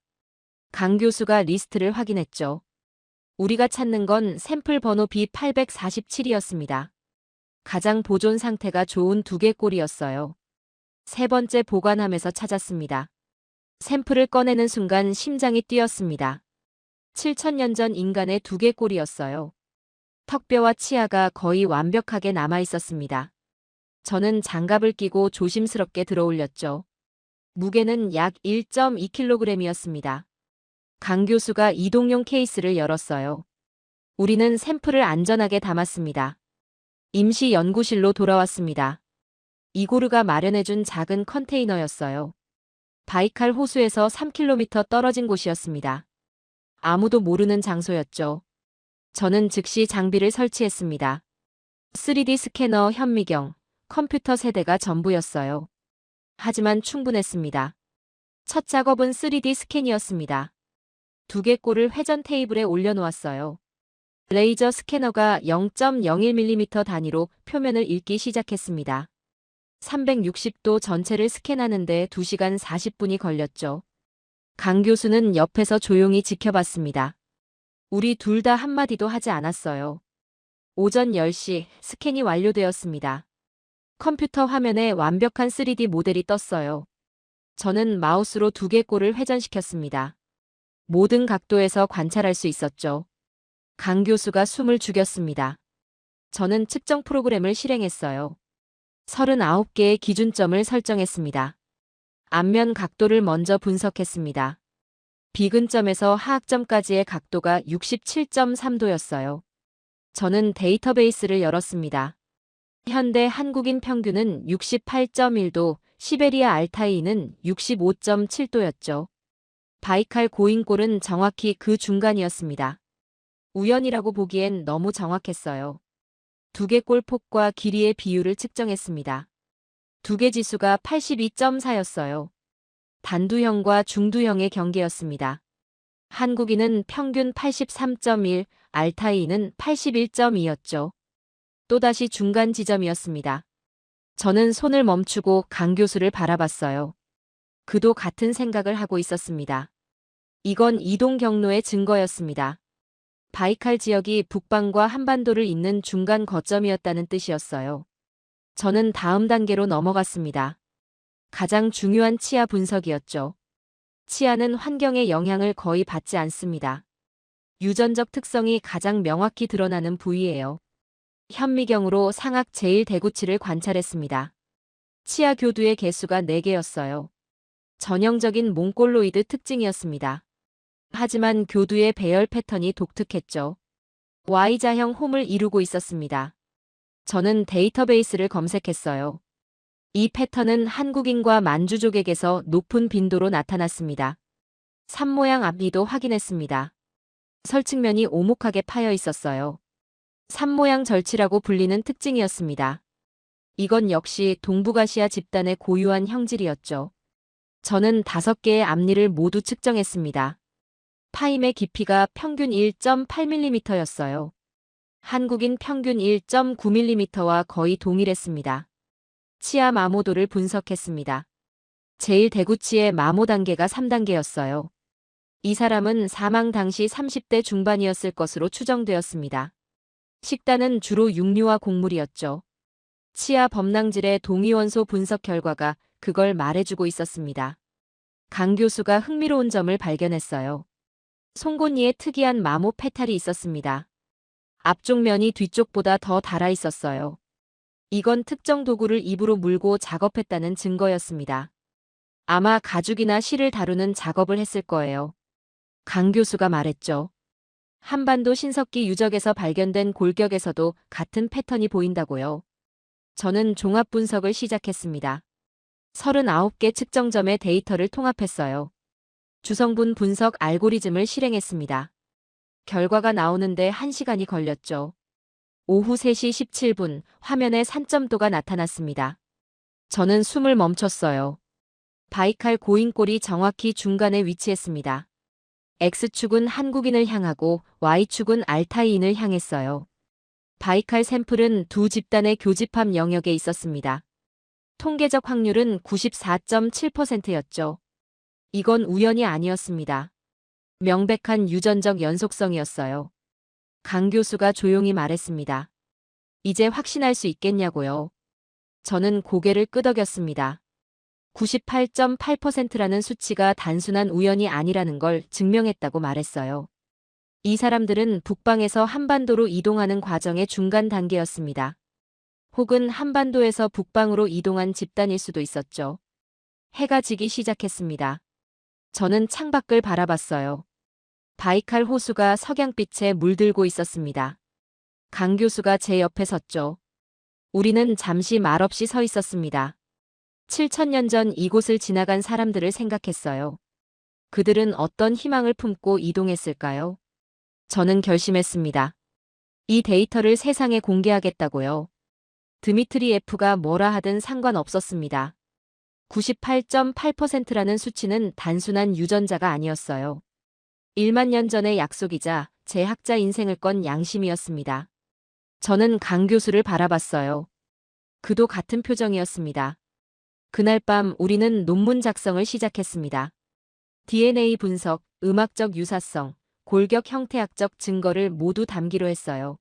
S1: 강 교수가 리스트를 확인했죠. 우리가 찾는 건 샘플 번호 B847이었습니다. 가장 보존 상태가 좋은 2개 꼴이었어요. 세 번째 보관함에서 찾았습니다. 샘플을 꺼내는 순간 심장이 뛰었습니다. 7,000년 전 인간의 2개 꼴이었어요. 턱뼈와 치아가 거의 완벽하게 남아 있었습니다. 저는 장갑을 끼고 조심스럽게 들어올렸죠. 무게는 약 1.2kg이었습니다. 강 교수가 이동용 케이스를 열었어요. 우리는 샘플을 안전하게 담았습니다. 임시 연구실로 돌아왔습니다. 이고르가 마련해준 작은 컨테이너였어요. 바이칼 호수에서 3km 떨어진 곳이었습니다. 아무도 모르는 장소였죠. 저는 즉시 장비를 설치했습니다. 3D 스캐너, 현미경, 컴퓨터 세대가 전부였어요. 하지만 충분했습니다. 첫 작업은 3D 스캔이었습니다. 2개 꼴을 회전 테이블에 올려놓았어요. 레이저 스캐너가 0.01mm 단위로 표면을 읽기 시작했습니다. 360도 전체를 스캔하는데 2시간 40분이 걸렸죠. 강 교수는 옆에서 조용히 지켜봤습니다. 우리 둘 다 한마디도 하지 않았어요. 오전 10시 스캔이 완료되었습니다. 컴퓨터 화면에 완벽한 3D 모델이 떴어요. 저는 마우스로 2개 꼴을 회전시켰습니다. 모든 각도에서 관찰할 수 있었죠. 강 교수가 숨을 죽였습니다. 저는 측정 프로그램을 실행했어요. 39개의 기준점을 설정했습니다. 앞면 각도를 먼저 분석했습니다. 비근점에서 하악점까지의 각도가 67.3도였어요. 저는 데이터베이스를 열었습니다. 현대 한국인 평균은 68.1도, 시베리아 알타이는 65.7도였죠. 바이칼 고인골은 정확히 그 중간이었습니다. 우연이라고 보기엔 너무 정확했어요. 2개 꼴 폭과 길이의 비율을 측정했습니다. 2개 지수가 82.4였어요. 단두형과 중두형의 경계였습니다. 한국인은 평균 83.1, 알타이는 81.2였죠. 또다시 중간 지점이었습니다. 저는 손을 멈추고 강 교수를 바라봤어요. 그도 같은 생각을 하고 있었습니다. 이건 이동 경로의 증거였습니다. 바이칼 지역이 북방과 한반도를 잇는 중간 거점이었다는 뜻이었어요. 저는 다음 단계로 넘어갔습니다. 가장 중요한 치아 분석이었죠. 치아는 환경의 영향을 거의 받지 않습니다. 유전적 특성이 가장 명확히 드러나는 부위예요. 현미경으로 상악 제1대구치를 관찰했습니다. 치아 교두의 개수가 4개였어요. 전형적인 몽골로이드 특징이었습니다. 하지만 교두의 배열 패턴이 독특했죠. Y자형 홈을 이루고 있었습니다. 저는 데이터베이스를 검색했어요. 이 패턴은 한국인과 만주족에게서 높은 빈도로 나타났습니다. 산모양 앞니도 확인했습니다. 설측면이 오목하게 파여 있었어요. 산모양 절치라고 불리는 특징이었습니다. 이건 역시 동북아시아 집단의 고유한 형질이었죠. 저는 5개의 앞니를 모두 측정했습니다. 파임의 깊이가 평균 1.8mm였어요. 한국인 평균 1.9mm와 거의 동일했습니다. 치아 마모도를 분석했습니다. 제1대구치의 마모 단계가 3단계였어요. 이 사람은 사망 당시 30대 중반이었을 것으로 추정되었습니다. 식단은 주로 육류와 곡물이었죠. 치아 범낭질의 동위원소 분석 결과가 그걸 말해주고 있었습니다. 강 교수가 흥미로운 점을 발견했어요. 송곳니에 특이한 마모 페탈이 있었습니다. 앞쪽 면이 뒤쪽보다 더 닳아 있었어요. 이건 특정 도구를 입으로 물고 작업했다는 증거였습니다. 아마 가죽이나 실을 다루는 작업을 했을 거예요. 강 교수가 말했죠. 한반도 신석기 유적에서 발견된 골격에서도 같은 패턴이 보인다고요. 저는 종합 분석을 시작했습니다. 39개 측정점의 데이터를 통합했어요. 주성분 분석 알고리즘을 실행했습니다. 결과가 나오는데 1시간이 걸렸죠. 오후 3시 17분 화면에 산점도가 나타났습니다. 저는 숨을 멈췄어요. 바이칼 고인골이 정확히 중간에 위치했습니다. X축은 한국인을 향하고 Y축은 알타이인을 향했어요. 바이칼 샘플은 두 집단의 교집합 영역에 있었습니다. 통계적 확률은 94.7%였죠. 이건 우연이 아니었습니다. 명백한 유전적 연속성이었어요. 강 교수가 조용히 말했습니다. 이제 확신할 수 있겠냐고요. 저는 고개를 끄덕였습니다. 98.8%라는 수치가 단순한 우연이 아니라는 걸 증명했다고 말했어요. 이 사람들은 북방에서 한반도로 이동하는 과정의 중간 단계였습니다. 혹은 한반도에서 북방으로 이동한 집단일 수도 있었죠. 해가 지기 시작했습니다. 저는 창밖을 바라봤어요. 바이칼 호수가 석양빛에 물들고 있었습니다. 강 교수가 제 옆에 섰죠. 우리는 잠시 말없이 서 있었습니다. 7,000년 전 이곳을 지나간 사람들을 생각했어요. 그들은 어떤 희망을 품고 이동했을까요? 저는 결심했습니다. 이 데이터를 세상에 공개하겠다고요. 드미트리 F가 뭐라 하든 상관없었습니다. 98.8%라는 수치는 단순한 유전자가 아니었어요. 1만 년 전의 약속이자 제 학자 인생을 건 양심이었습니다. 저는 강 교수를 바라봤어요. 그도 같은 표정이었습니다. 그날 밤 우리는 논문 작성을 시작했습니다. DNA 분석, 음악적 유사성, 골격 형태학적 증거를 모두 담기로 했어요.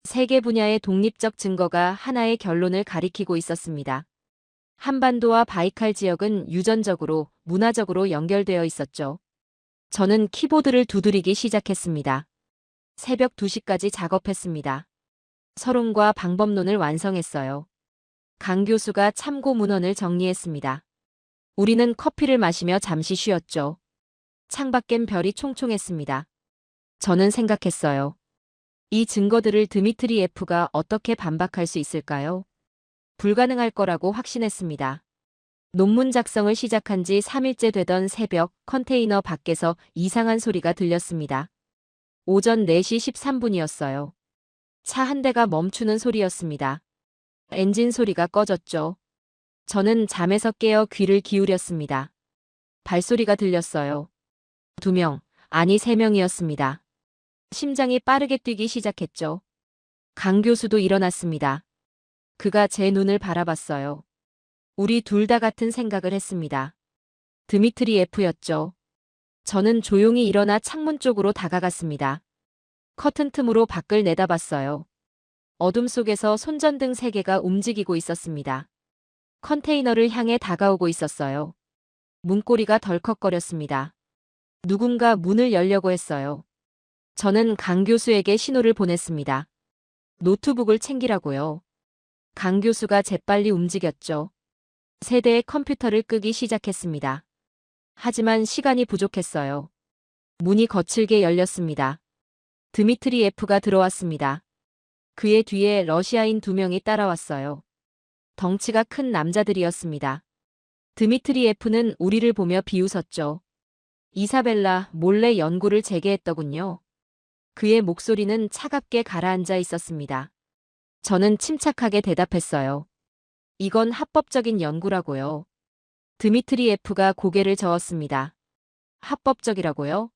S1: 세 개 분야의 독립적 증거가 하나의 결론을 가리키고 있었습니다. 한반도와 바이칼 지역은 유전적으로, 문화적으로 연결되어 있었죠. 저는 키보드를 두드리기 시작했습니다. 새벽 2시까지 작업했습니다. 서론과 방법론을 완성했어요. 강 교수가 참고 문헌을 정리했습니다. 우리는 커피를 마시며 잠시 쉬었죠. 창밖엔 별이 총총했습니다. 저는 생각했어요. 이 증거들을 드미트리 F가 어떻게 반박할 수 있을까요? 불가능할 거라고 확신했습니다. 논문 작성을 시작한 지 3일째 되던 새벽, 컨테이너 밖에서 이상한 소리가 들렸습니다. 오전 4시 13분이었어요. 차 한 대가 멈추는 소리였습니다. 엔진 소리가 꺼졌죠. 저는 잠에서 깨어 귀를 기울였습니다. 발소리가 들렸어요. 2명, 아니 3명이었습니다. 심장이 빠르게 뛰기 시작했죠. 강 교수도 일어났습니다. 그가 제 눈을 바라봤어요. 우리 둘 다 같은 생각을 했습니다. 드미트리 F였죠. 저는 조용히 일어나 창문 쪽으로 다가갔습니다. 커튼 틈으로 밖을 내다봤어요. 어둠 속에서 손전등 3개가 움직이고 있었습니다. 컨테이너를 향해 다가오고 있었어요. 문고리가 덜컥거렸습니다. 누군가 문을 열려고 했어요. 저는 강 교수에게 신호를 보냈습니다. 노트북을 챙기라고요. 강 교수가 재빨리 움직였죠. 세 대의 컴퓨터를 끄기 시작했습니다. 하지만 시간이 부족했어요. 문이 거칠게 열렸습니다. 드미트리 F가 들어왔습니다. 그의 뒤에 러시아인 2명이 따라왔어요. 덩치가 큰 남자들이었습니다. 드미트리 F는 우리를 보며 비웃었죠. 이사벨라, 몰래 연구를 재개했더군요. 그의 목소리는 차갑게 가라앉아 있었습니다. 저는 침착하게 대답했어요. 이건 합법적인 연구라고요. 드미트리 F가 고개를 저었습니다. 합법적이라고요?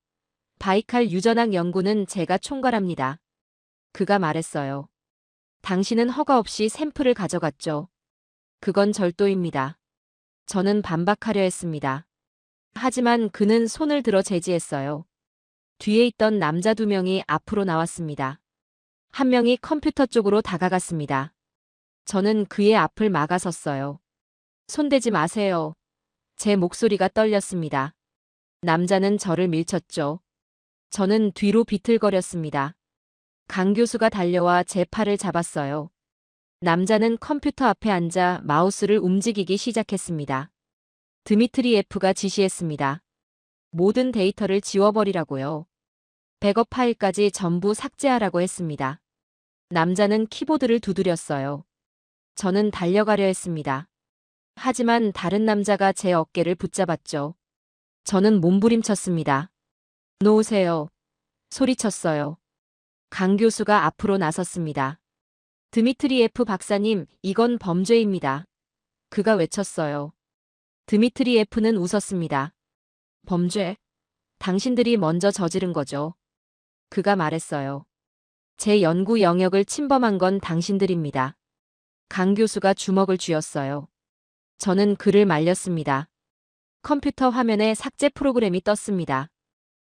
S1: 바이칼 유전학 연구는 제가 총괄합니다. 그가 말했어요. 당신은 허가 없이 샘플을 가져갔죠. 그건 절도입니다. 저는 반박하려 했습니다. 하지만 그는 손을 들어 제지했어요. 뒤에 있던 남자 2명이 앞으로 나왔습니다. 한 명이 컴퓨터 쪽으로 다가갔습니다. 저는 그의 앞을 막아섰어요. 손대지 마세요. 제 목소리가 떨렸습니다. 남자는 저를 밀쳤죠. 저는 뒤로 비틀거렸습니다. 강 교수가 달려와 제 팔을 잡았어요. 남자는 컴퓨터 앞에 앉아 마우스를 움직이기 시작했습니다. 드미트리 F가 지시했습니다. 모든 데이터를 지워버리라고요. 백업 파일까지 전부 삭제하라고 했습니다. 남자는 키보드를 두드렸어요. 저는 달려가려 했습니다. 하지만 다른 남자가 제 어깨를 붙잡았죠. 저는 몸부림쳤습니다. 놓으세요. 소리쳤어요. 강 교수가 앞으로 나섰습니다. 드미트리예프 박사님, 이건 범죄입니다. 그가 외쳤어요. 드미트리예프는 웃었습니다. 범죄? 당신들이 먼저 저지른 거죠. 그가 말했어요. 제 연구 영역을 침범한 건 당신들입니다. 강 교수가 주먹을 쥐었어요. 저는 그를 말렸습니다. 컴퓨터 화면에 삭제 프로그램이 떴습니다.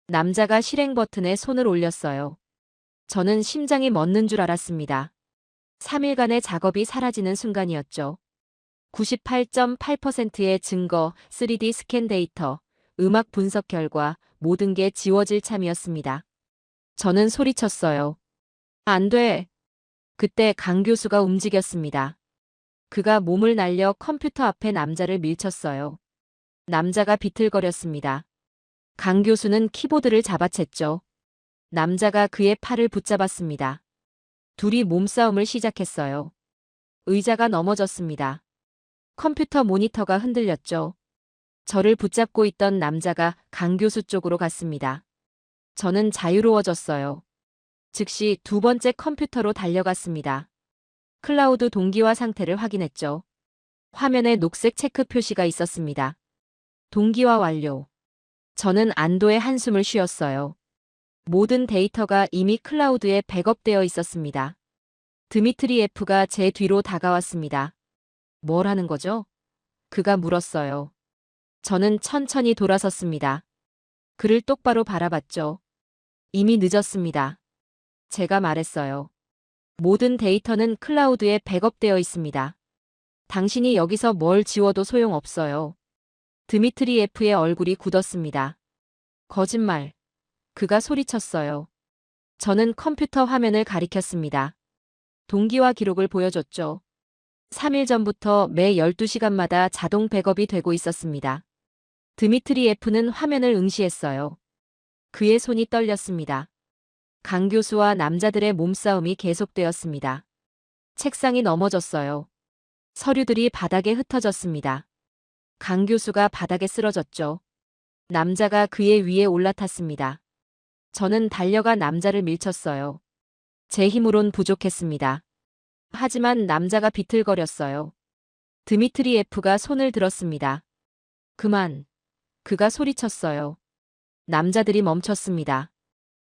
S1: 남자가 실행 버튼에 손을 올렸어요. 저는 심장이 멎는 줄 알았습니다. 3일간의 작업이 사라지는 순간이었죠. 98.8%의 증거, 3D 스캔 데이터, 음악 분석 결과, 모든 게 지워질 참이었습니다. 저는 소리쳤어요. 안 돼. 그때 강 교수가 움직였습니다. 그가 몸을 날려 컴퓨터 앞에 남자를 밀쳤어요. 남자가 비틀거렸습니다. 강 교수는 키보드를 잡아챘죠. 남자가 그의 팔을 붙잡았습니다. 둘이 몸싸움을 시작했어요. 의자가 넘어졌습니다. 컴퓨터 모니터가 흔들렸죠. 저를 붙잡고 있던 남자가 강 교수 쪽으로 갔습니다. 저는 자유로워졌어요. 즉시 두 번째 컴퓨터로 달려갔습니다. 클라우드 동기화 상태를 확인했죠. 화면에 녹색 체크 표시가 있었습니다. 동기화 완료. 저는 안도의 한숨을 쉬었어요. 모든 데이터가 이미 클라우드에 백업되어 있었습니다. 드미트리예프가 제 뒤로 다가왔습니다. 뭘 하는 거죠? 그가 물었어요. 저는 천천히 돌아섰습니다. 그를 똑바로 바라봤죠. 이미 늦었습니다. 제가 말했어요. 모든 데이터는 클라우드에 백업되어 있습니다. 당신이 여기서 뭘 지워도 소용없어요. 드미트리예프의 얼굴이 굳었습니다. 거짓말. 그가 소리쳤어요. 저는 컴퓨터 화면을 가리켰습니다. 동기화 기록을 보여줬죠. 3일 전부터 매 12시간마다 자동 백업이 되고 있었습니다. 드미트리예프는 화면을 응시했어요. 그의 손이 떨렸습니다. 강 교수와 남자들의 몸싸움이 계속되었습니다. 책상이 넘어졌어요. 서류들이 바닥에 흩어졌습니다. 강 교수가 바닥에 쓰러졌죠. 남자가 그의 위에 올라탔습니다. 저는 달려가 남자를 밀쳤어요. 제 힘으론 부족했습니다. 하지만 남자가 비틀거렸어요. 드미트리예프가 손을 들었습니다. 그만. 그가 소리쳤어요. 남자들이 멈췄습니다.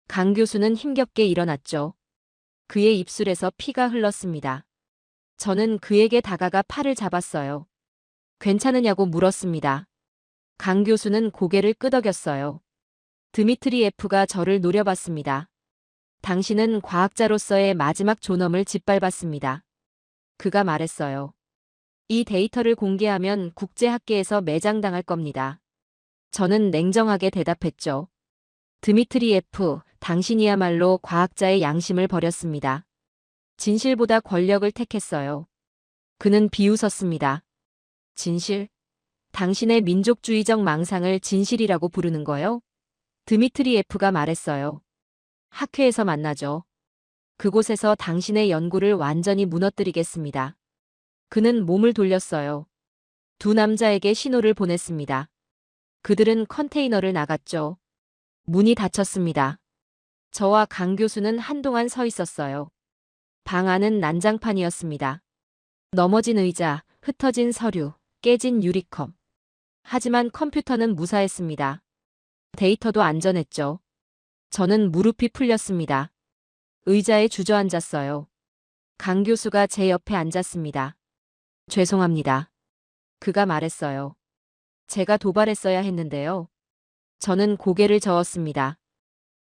S1: 강 교수는 힘겹게 일어났죠. 그의 입술에서 피가 흘렀습니다. 저는 그에게 다가가 팔을 잡았어요. 괜찮으냐고 물었습니다. 강 교수는 고개를 끄덕였어요. 드미트리예프가 저를 노려봤습니다. 당신은 과학자로서의 마지막 존엄을 짓밟았습니다. 그가 말했어요. 이 데이터를 공개하면 국제학계에서 매장당할 겁니다. 저는 냉정하게 대답했죠. 드미트리예프, 당신이야말로 과학자의 양심을 버렸습니다. 진실보다 권력을 택했어요. 그는 비웃었습니다. 진실? 당신의 민족주의적 망상을 진실이라고 부르는 거요? 드미트리예프가 말했어요. 학회에서 만나죠. 그곳에서 당신의 연구를 완전히 무너뜨리겠습니다. 그는 몸을 돌렸어요. 두 남자에게 신호를 보냈습니다. 그들은 컨테이너를 나갔죠. 문이 닫혔습니다. 저와 강 교수는 한동안 서 있었어요. 방 안은 난장판이었습니다. 넘어진 의자, 흩어진 서류, 깨진 유리컵. 하지만 컴퓨터는 무사했습니다. 데이터도 안전했죠. 저는 무릎이 풀렸습니다. 의자에 주저앉았어요. 강 교수가 제 옆에 앉았습니다. 죄송합니다. 그가 말했어요. 제가 도발했어야 했는데요. 저는 고개를 저었습니다.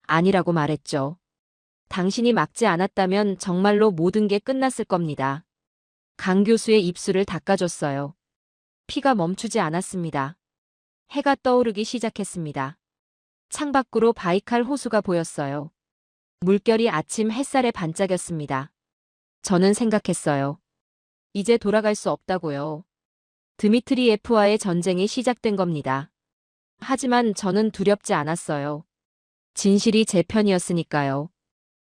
S1: 아니라고 말했죠. 당신이 막지 않았다면 정말로 모든 게 끝났을 겁니다. 강 교수의 입술을 닦아줬어요. 피가 멈추지 않았습니다. 해가 떠오르기 시작했습니다. 창밖으로 바이칼 호수가 보였어요. 물결이 아침 햇살에 반짝였습니다. 저는 생각했어요. 이제 돌아갈 수 없다고요. 드미트리예프와의 전쟁이 시작된 겁니다. 하지만 저는 두렵지 않았어요. 진실이 제 편이었으니까요.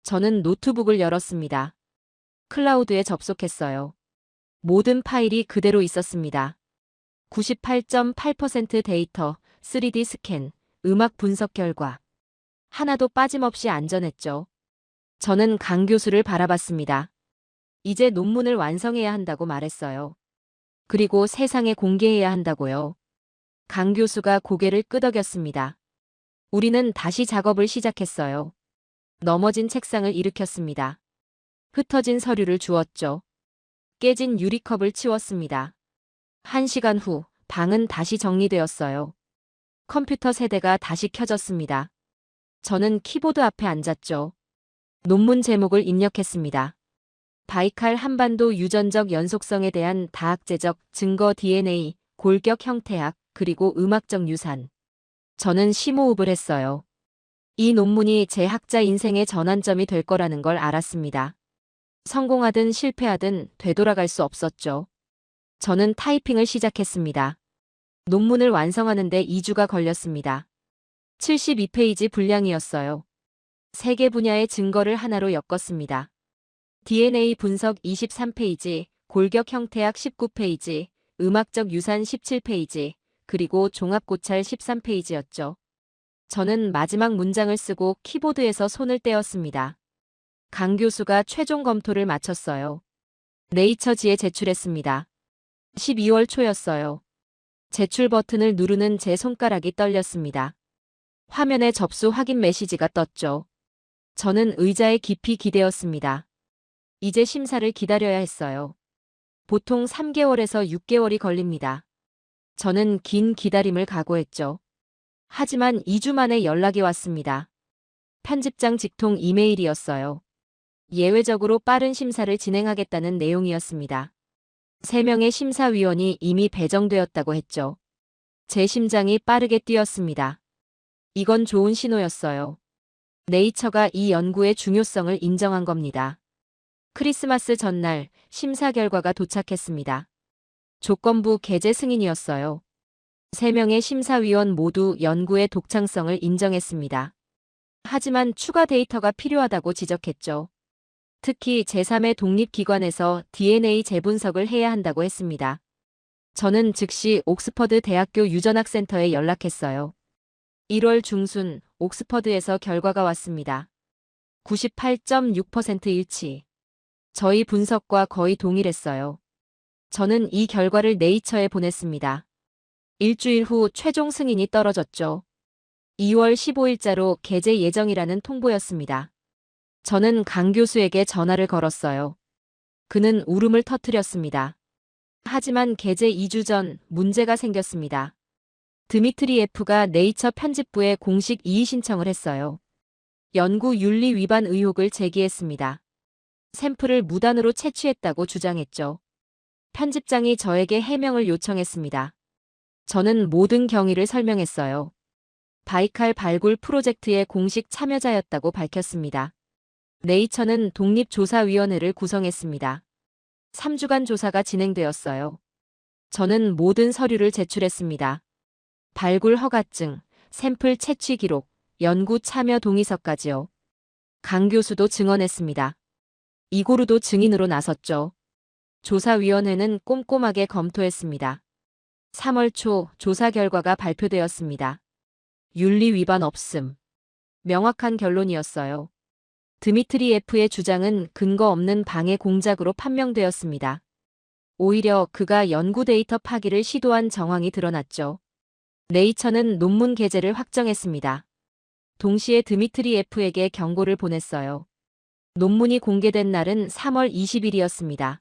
S1: 저는 노트북을 열었습니다. 클라우드에 접속했어요. 모든 파일이 그대로 있었습니다. 98.8% 데이터, 3D 스캔, 음악 분석 결과. 하나도 빠짐없이 안전했죠. 저는 강 교수를 바라봤습니다. 이제 논문을 완성해야 한다고 말했어요. 그리고 세상에 공개해야 한다고요. 강 교수가 고개를 끄덕였습니다. 우리는 다시 작업을 시작했어요. 넘어진 책상을 일으켰습니다. 흩어진 서류를 주웠죠. 깨진 유리컵을 치웠습니다. 1시간 후 방은 다시 정리되었어요. 컴퓨터 세대가 다시 켜졌습니다. 저는 키보드 앞에 앉았죠. 논문 제목을 입력했습니다. 바이칼 한반도 유전적 연속성에 대한 다학제적 증거 DNA, 골격 형태학, 그리고 음악적 유산. 저는 심호흡을 했어요. 이 논문이 제 학자 인생의 전환점이 될 거라는 걸 알았습니다. 성공하든 실패하든 되돌아갈 수 없었죠. 저는 타이핑을 시작했습니다. 논문을 완성하는 데 2주가 걸렸습니다. 72페이지 분량이었어요. 3개 분야의 증거를 하나로 엮었습니다. DNA 분석 23페이지, 골격 형태학 19페이지, 음악적 유산 17페이지, 그리고 종합 고찰 13페이지였죠. 저는 마지막 문장을 쓰고 키보드에서 손을 떼었습니다. 강 교수가 최종 검토를 마쳤어요. 네이처지에 제출했습니다. 12월 초였어요. 제출 버튼을 누르는 제 손가락이 떨렸습니다. 화면에 접수 확인 메시지가 떴죠. 저는 의자에 깊이 기대었습니다. 이제 심사를 기다려야 했어요. 보통 3개월에서 6개월이 걸립니다. 저는 긴 기다림을 각오했죠. 하지만 2주 만에 연락이 왔습니다. 편집장 직통 이메일이었어요. 예외적으로 빠른 심사를 진행하겠다는 내용이었습니다. 3명의 심사위원이 이미 배정되었다고 했죠. 제 심장이 빠르게 뛰었습니다. 이건 좋은 신호였어요. 네이처가 이 연구의 중요성을 인정한 겁니다. 크리스마스 전날 심사 결과가 도착했습니다. 조건부 게재 승인이었어요. 3명의 심사위원 모두 연구의 독창성을 인정했습니다. 하지만 추가 데이터가 필요하다고 지적했죠. 특히 제3의 독립기관에서 DNA 재분석을 해야 한다고 했습니다. 저는 즉시 옥스퍼드 대학교 유전학센터에 연락했어요. 1월 중순 옥스퍼드에서 결과가 왔습니다. 98.6% 일치. 저희 분석과 거의 동일했어요. 저는 이 결과를 네이처에 보냈습니다. 일주일 후 최종 승인이 떨어졌죠. 2월 15일자로 게재 예정이라는 통보였습니다. 저는 강 교수에게 전화를 걸었어요. 그는 울음을 터뜨렸습니다. 하지만 게재 2주 전 문제가 생겼습니다. 드미트리예프가 네이처 편집부에 공식 이의 신청을 했어요. 연구 윤리 위반 의혹을 제기했습니다. 샘플을 무단으로 채취했다고 주장했죠. 편집장이 저에게 해명을 요청했습니다. 저는 모든 경위를 설명했어요. 바이칼 발굴 프로젝트의 공식 참여자였다고 밝혔습니다. 네이처는 독립조사위원회를 구성했습니다. 3주간 조사가 진행되었어요. 저는 모든 서류를 제출했습니다. 발굴 허가증, 샘플 채취 기록, 연구 참여 동의서까지요. 강 교수도 증언했습니다. 이고르도 증인으로 나섰죠. 조사위원회는 꼼꼼하게 검토했습니다. 3월 초 조사 결과가 발표되었습니다. 윤리 위반 없음. 명확한 결론이었어요. 드미트리예프의 주장은 근거 없는 방해 공작으로 판명되었습니다. 오히려 그가 연구 데이터 파기를 시도한 정황이 드러났죠. 네이처는 논문 게재를 확정했습니다. 동시에 드미트리예프에게 경고를 보냈어요. 논문이 공개된 날은 3월 20일이었습니다.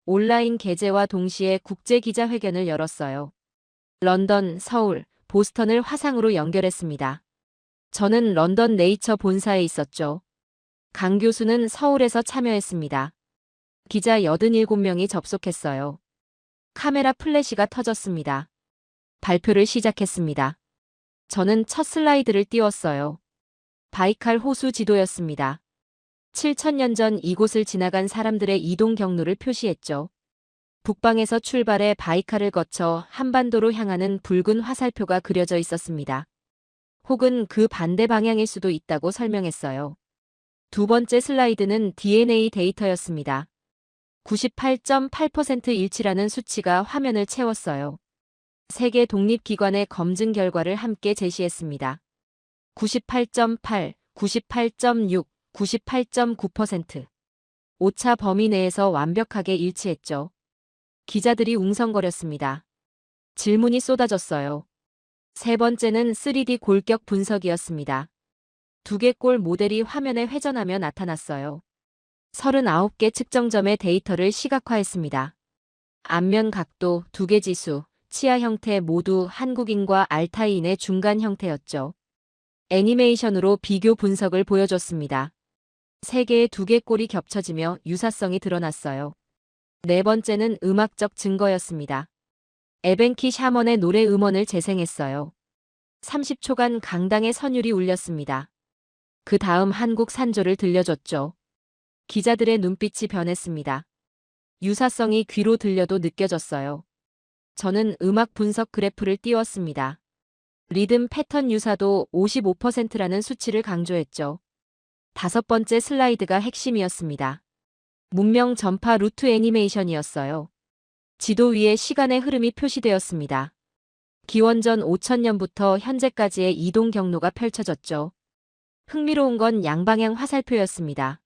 S1: 온라인 게재와 동시에 국제기자회견을 열었어요. 런던, 서울, 보스턴을 화상으로 연결했습니다. 저는 런던 네이처 본사에 있었죠. 강 교수는 서울에서 참여했습니다. 기자 87명이 접속했어요. 카메라 플래시가 터졌습니다. 발표를 시작했습니다. 저는 첫 슬라이드를 띄웠어요. 바이칼 호수 지도였습니다. 7,000년 전 이곳을 지나간 사람들의 이동 경로를 표시했죠. 북방에서 출발해 바이칼을 거쳐 한반도로 향하는 붉은 화살표가 그려져 있었습니다. 혹은 그 반대 방향일 수도 있다고 설명했어요. 두 번째 슬라이드는 DNA 데이터였습니다. 98.8% 일치라는 수치가 화면을 채웠어요. 세계 독립기관의 검증 결과를 함께 제시했습니다. 98.8, 98.6, 98.9%. 오차 범위 내에서 완벽하게 일치했죠. 기자들이 웅성거렸습니다. 질문이 쏟아졌어요. 세 번째는 3D 골격 분석이었습니다. 두개골 모델이 화면에 회전하며 나타났어요. 39개 측정점의 데이터를 시각화했습니다. 안면 각도, 두개 지수, 치아 형태 모두 한국인과 알타이인의 중간 형태였죠. 애니메이션으로 비교 분석을 보여줬습니다. 세 개의 두개골이 겹쳐지며 유사성이 드러났어요. 네 번째는 음악적 증거였습니다. 에벤키 샤먼의 노래 음원을 재생했어요. 30초간 강당의 선율이 울렸습니다. 그 다음 한국 산조를 들려줬죠. 기자들의 눈빛이 변했습니다. 유사성이 귀로 들려도 느껴졌어요. 저는 음악 분석 그래프를 띄웠습니다. 리듬 패턴 유사도 55%라는 수치를 강조했죠. 다섯 번째 슬라이드가 핵심이었습니다. 문명 전파 루트 애니메이션이었어요. 지도 위에 시간의 흐름이 표시되었습니다. 기원전 5000년부터 현재까지의 이동 경로가 펼쳐졌죠. 흥미로운 건 양방향 화살표였습니다.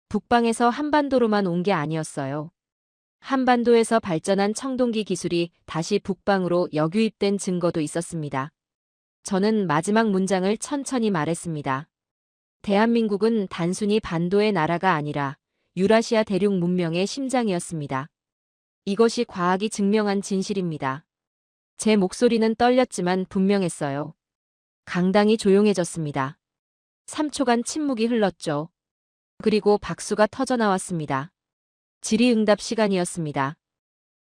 S1: 북방에서 한반도로만 온 게 아니었어요. 한반도에서 발전한 청동기 기술이 다시 북방으로 역유입된 증거도 있었습니다. 저는 마지막 문장을 천천히 말했습니다. 대한민국은 단순히 반도의 나라가 아니라 유라시아 대륙 문명의 심장이었습니다. 이것이 과학이 증명한 진실입니다. 제 목소리는 떨렸지만 분명했어요. 강당이 조용해졌습니다. 3초간 침묵이 흘렀죠. 그리고 박수가 터져나왔습니다. 질의응답 시간이었습니다.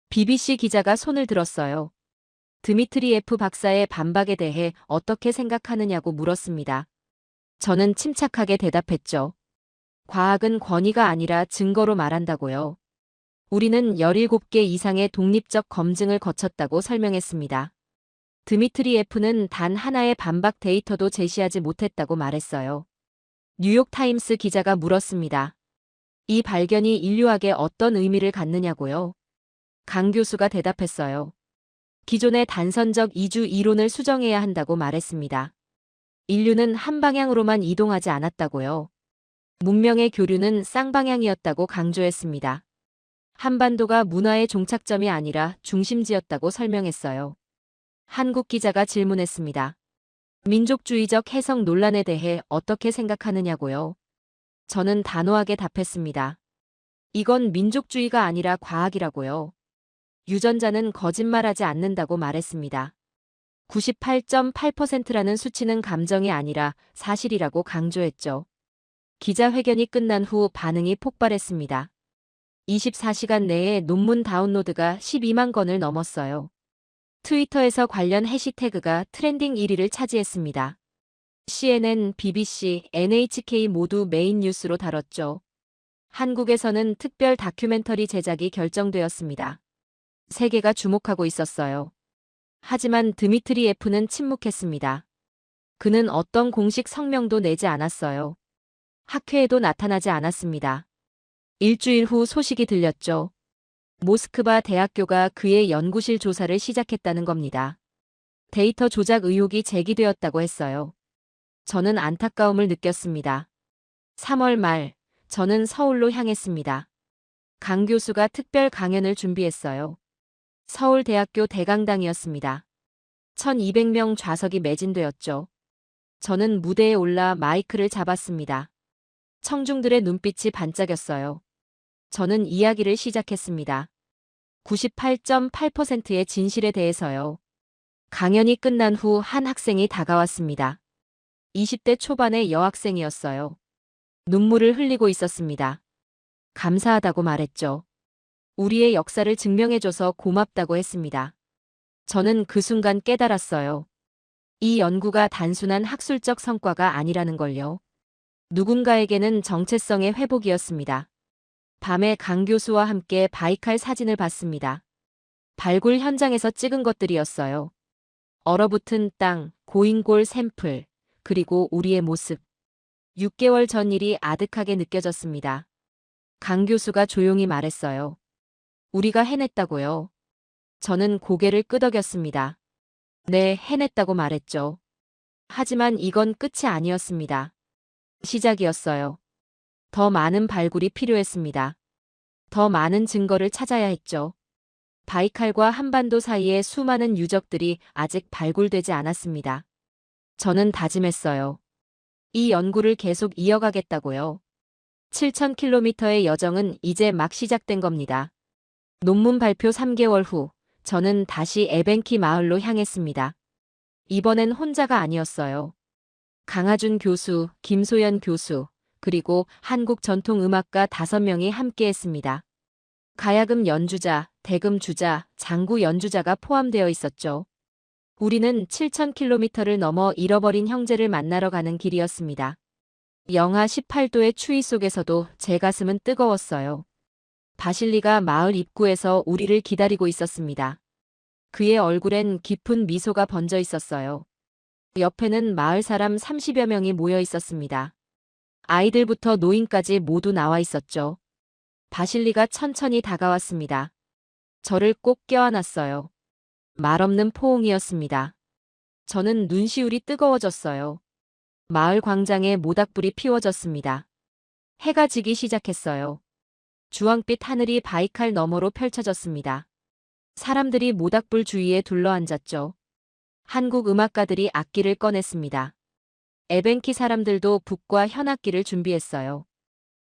S1: BBC 기자가 손을 들었어요. 드미트리예프 박사의 반박에 대해 어떻게 생각하느냐고 물었습니다. 저는 침착하게 대답했죠. 과학은 권위가 아니라 증거로 말한다고요. 우리는 17개 이상의 독립적 검증을 거쳤다고 설명했습니다. 드미트리예프는 단 하나의 반박 데이터도 제시하지 못했다고 말했어요. 뉴욕타임스 기자가 물었습니다. 이 발견이 인류학에 어떤 의미를 갖느냐고요? 강 교수가 대답했어요. 기존의 단선적 이주 이론을 수정해야 한다고 말했습니다. 인류는 한 방향으로만 이동하지 않았다고요. 문명의 교류는 쌍방향이었다고 강조했습니다. 한반도가 문화의 종착점이 아니라 중심지였다고 설명했어요. 한국 기자가 질문했습니다. 민족주의적 해석 논란에 대해 어떻게 생각하느냐고요? 저는 단호하게 답했습니다. 이건 민족주의가 아니라 과학이라고요. 유전자는 거짓말하지 않는다고 말했습니다. 98.8%라는 수치는 감정이 아니라 사실이라고 강조했죠. 기자회견이 끝난 후 반응이 폭발했습니다. 24시간 내에 논문 다운로드가 12만 건을 넘었어요. 트위터에서 관련 해시태그가 트렌딩 1위를 차지했습니다. CNN, BBC, NHK 모두 메인 뉴스로 다뤘죠. 한국에서는 특별 다큐멘터리 제작이 결정되었습니다. 세계가 주목하고 있었어요. 하지만 드미트리예프는 침묵했습니다. 그는 어떤 공식 성명도 내지 않았어요. 학회에도 나타나지 않았습니다. 일주일 후 소식이 들렸죠. 모스크바 대학교가 그의 연구실 조사를 시작했다는 겁니다. 데이터 조작 의혹이 제기되었다고 했어요. 저는 안타까움을 느꼈습니다. 3월 말, 저는 서울로 향했습니다. 강 교수가 특별 강연을 준비했어요. 서울대학교 대강당이었습니다. 1200명 좌석이 매진되었죠. 저는 무대에 올라 마이크를 잡았습니다. 청중들의 눈빛이 반짝였어요. 저는 이야기를 시작했습니다. 98.8%의 진실에 대해서요. 강연이 끝난 후 한 학생이 다가왔습니다. 20대 초반의 여학생이었어요. 눈물을 흘리고 있었습니다. 감사하다고 말했죠. 우리의 역사를 증명해줘서 고맙다고 했습니다. 저는 그 순간 깨달았어요. 이 연구가 단순한 학술적 성과가 아니라는 걸요. 누군가에게는 정체성의 회복이었습니다. 밤에 강 교수와 함께 바이칼 사진을 봤습니다. 발굴 현장에서 찍은 것들이었어요. 얼어붙은 땅, 고인골 샘플, 그리고 우리의 모습. 6개월 전 일이 아득하게 느껴졌습니다. 강 교수가 조용히 말했어요. 우리가 해냈다고요. 저는 고개를 끄덕였습니다. 네, 해냈다고 말했죠. 하지만 이건 끝이 아니었습니다. 시작이었어요. 더 많은 발굴이 필요했습니다. 더 많은 증거를 찾아야 했죠. 바이칼과 한반도 사이의 수많은 유적들이 아직 발굴되지 않았습니다. 저는 다짐했어요. 이 연구를 계속 이어가겠다고요. 7,000km의 여정은 이제 막 시작된 겁니다. 논문 발표 3개월 후, 저는 다시 에벤키 마을로 향했습니다. 이번엔 혼자가 아니었어요. 강하준 교수, 김소연 교수, 그리고 한국 전통음악가 5명이 함께했습니다. 가야금 연주자, 대금 주자, 장구 연주자가 포함되어 있었죠. 우리는 7,000km를 넘어 잃어버린 형제를 만나러 가는 길이었습니다. 영하 18도의 추위 속에서도 제 가슴은 뜨거웠어요. 바실리가 마을 입구에서 우리를 기다리고 있었습니다. 그의 얼굴엔 깊은 미소가 번져 있었어요. 옆에는 마을 사람 30여 명이 모여 있었습니다. 아이들부터 노인까지 모두 나와 있었죠. 바실리가 천천히 다가왔습니다. 저를 꼭 껴안았어요. 말없는 포옹이었습니다. 저는 눈시울이 뜨거워졌어요. 마을 광장에 모닥불이 피워졌습니다. 해가 지기 시작했어요. 주황빛 하늘이 바이칼 너머로 펼쳐졌습니다. 사람들이 모닥불 주위에 둘러앉았죠. 한국 음악가들이 악기를 꺼냈습니다. 에벤키 사람들도 북과 현악기를 준비했어요.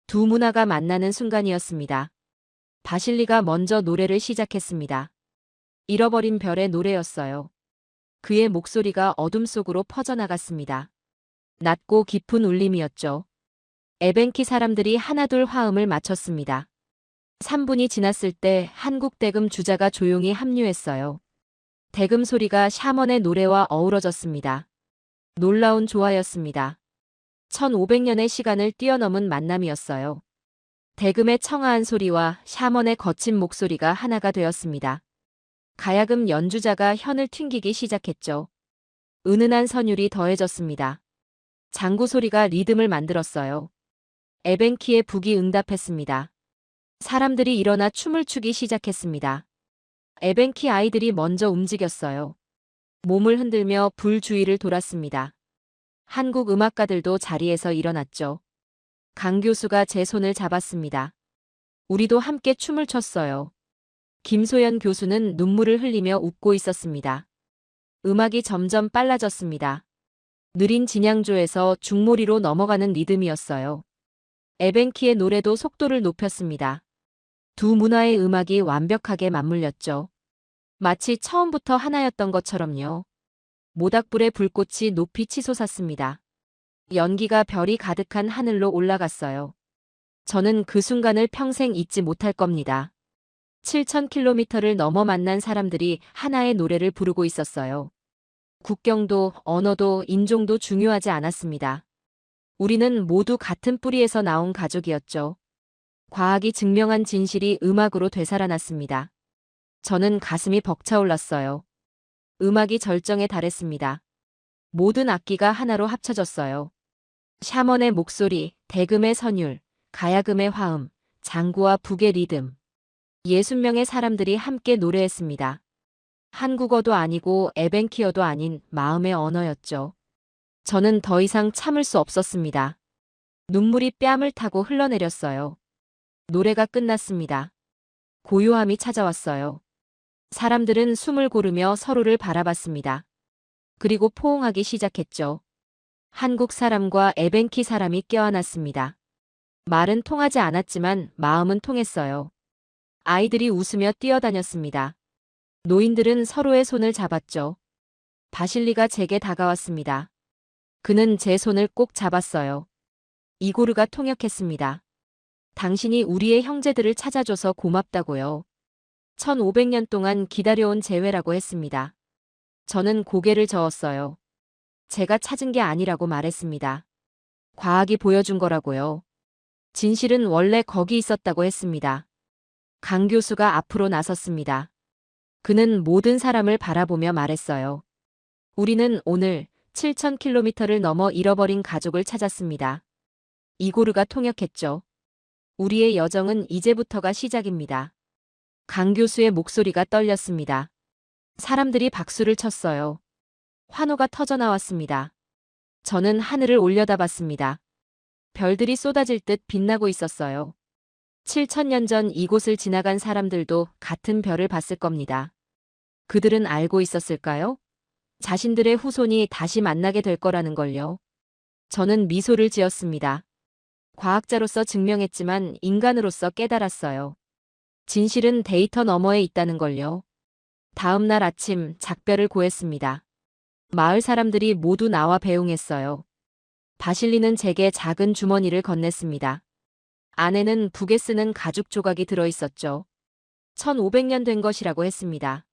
S1: 두 문화가 만나는 순간이었습니다. 바실리가 먼저 노래를 시작했습니다. 잃어버린 별의 노래였어요. 그의 목소리가 어둠 속으로 퍼져나갔습니다. 낮고 깊은 울림이었죠. 에벤키 사람들이 하나둘 화음을 맞췄습니다. 3분이 지났을 때 한국 대금 주자가 조용히 합류했어요. 대금 소리가 샤먼의 노래와 어우러졌습니다. 놀라운 조화였습니다. 1500년의 시간을 뛰어넘은 만남이었어요. 대금의 청아한 소리와 샤먼의 거친 목소리가 하나가 되었습니다. 가야금 연주자가 현을 튕기기 시작했죠. 은은한 선율이 더해졌습니다. 장구 소리가 리듬을 만들었어요. 에벤키의 북이 응답했습니다. 사람들이 일어나 춤을 추기 시작했습니다. 에벤키 아이들이 먼저 움직였어요. 몸을 흔들며 불 주위를 돌았습니다. 한국 음악가들도 자리에서 일어났죠. 강 교수가 제 손을 잡았습니다. 우리도 함께 춤을 췄어요. 김소연 교수는 눈물을 흘리며 웃고 있었습니다. 음악이 점점 빨라졌습니다. 느린 진양조에서 중모리로 넘어가는 리듬이었어요. 에벤키의 노래도 속도를 높였습니다. 두 문화의 음악이 완벽하게 맞물렸죠. 마치 처음부터 하나였던 것처럼요. 모닥불의 불꽃이 높이 치솟았습니다. 연기가 별이 가득한 하늘로 올라갔어요. 저는 그 순간을 평생 잊지 못할 겁니다. 7,000km를 넘어 만난 사람들이 하나의 노래를 부르고 있었어요. 국경도 언어도 인종도 중요하지 않았습니다. 우리는 모두 같은 뿌리에서 나온 가족이었죠. 과학이 증명한 진실이 음악으로 되살아났습니다. 저는 가슴이 벅차올랐어요. 음악이 절정에 달했습니다. 모든 악기가 하나로 합쳐졌어요. 샤먼의 목소리, 대금의 선율, 가야금의 화음, 장구와 북의 리듬. 60명의 사람들이 함께 노래했습니다. 한국어도 아니고 에벤키어도 아닌 마음의 언어였죠. 저는 더 이상 참을 수 없었습니다. 눈물이 뺨을 타고 흘러내렸어요. 노래가 끝났습니다. 고요함이 찾아왔어요. 사람들은 숨을 고르며 서로를 바라봤습니다. 그리고 포옹하기 시작했죠. 한국 사람과 에벤키 사람이 껴안았습니다. 말은 통하지 않았지만 마음은 통했어요. 아이들이 웃으며 뛰어다녔습니다. 노인들은 서로의 손을 잡았죠. 바실리가 제게 다가왔습니다. 그는 제 손을 꼭 잡았어요. 이고르가 통역했습니다. 당신이 우리의 형제들을 찾아줘서 고맙다고요. 1500년 동안 기다려온 재회라고 했습니다. 저는 고개를 저었어요. 제가 찾은 게 아니라고 말했습니다. 과학이 보여준 거라고요. 진실은 원래 거기 있었다고 했습니다. 강 교수가 앞으로 나섰습니다. 그는 모든 사람을 바라보며 말했어요. 우리는 오늘 7,000km를 넘어 잃어버린 가족을 찾았습니다. 이고르가 통역했죠. 우리의 여정은 이제부터가 시작입니다. 강 교수의 목소리가 떨렸습니다. 사람들이 박수를 쳤어요. 환호가 터져나왔습니다. 저는 하늘을 올려다봤습니다. 별들이 쏟아질 듯 빛나고 있었어요. 7,000년 전 이곳을 지나간 사람들도 같은 별을 봤을 겁니다. 그들은 알고 있었을까요? 자신들의 후손이 다시 만나게 될 거라는 걸요. 저는 미소를 지었습니다. 과학자로서 증명했지만 인간으로서 깨달았어요. 진실은 데이터 너머에 있다는 걸요. 다음 날 아침 작별을 고했습니다. 마을 사람들이 모두 나와 배웅했어요. 바실리는 제게 작은 주머니를 건넸습니다. 안에는 북에 쓰는 가죽 조각이 들어있었죠. 1500년 된 것이라고 했습니다.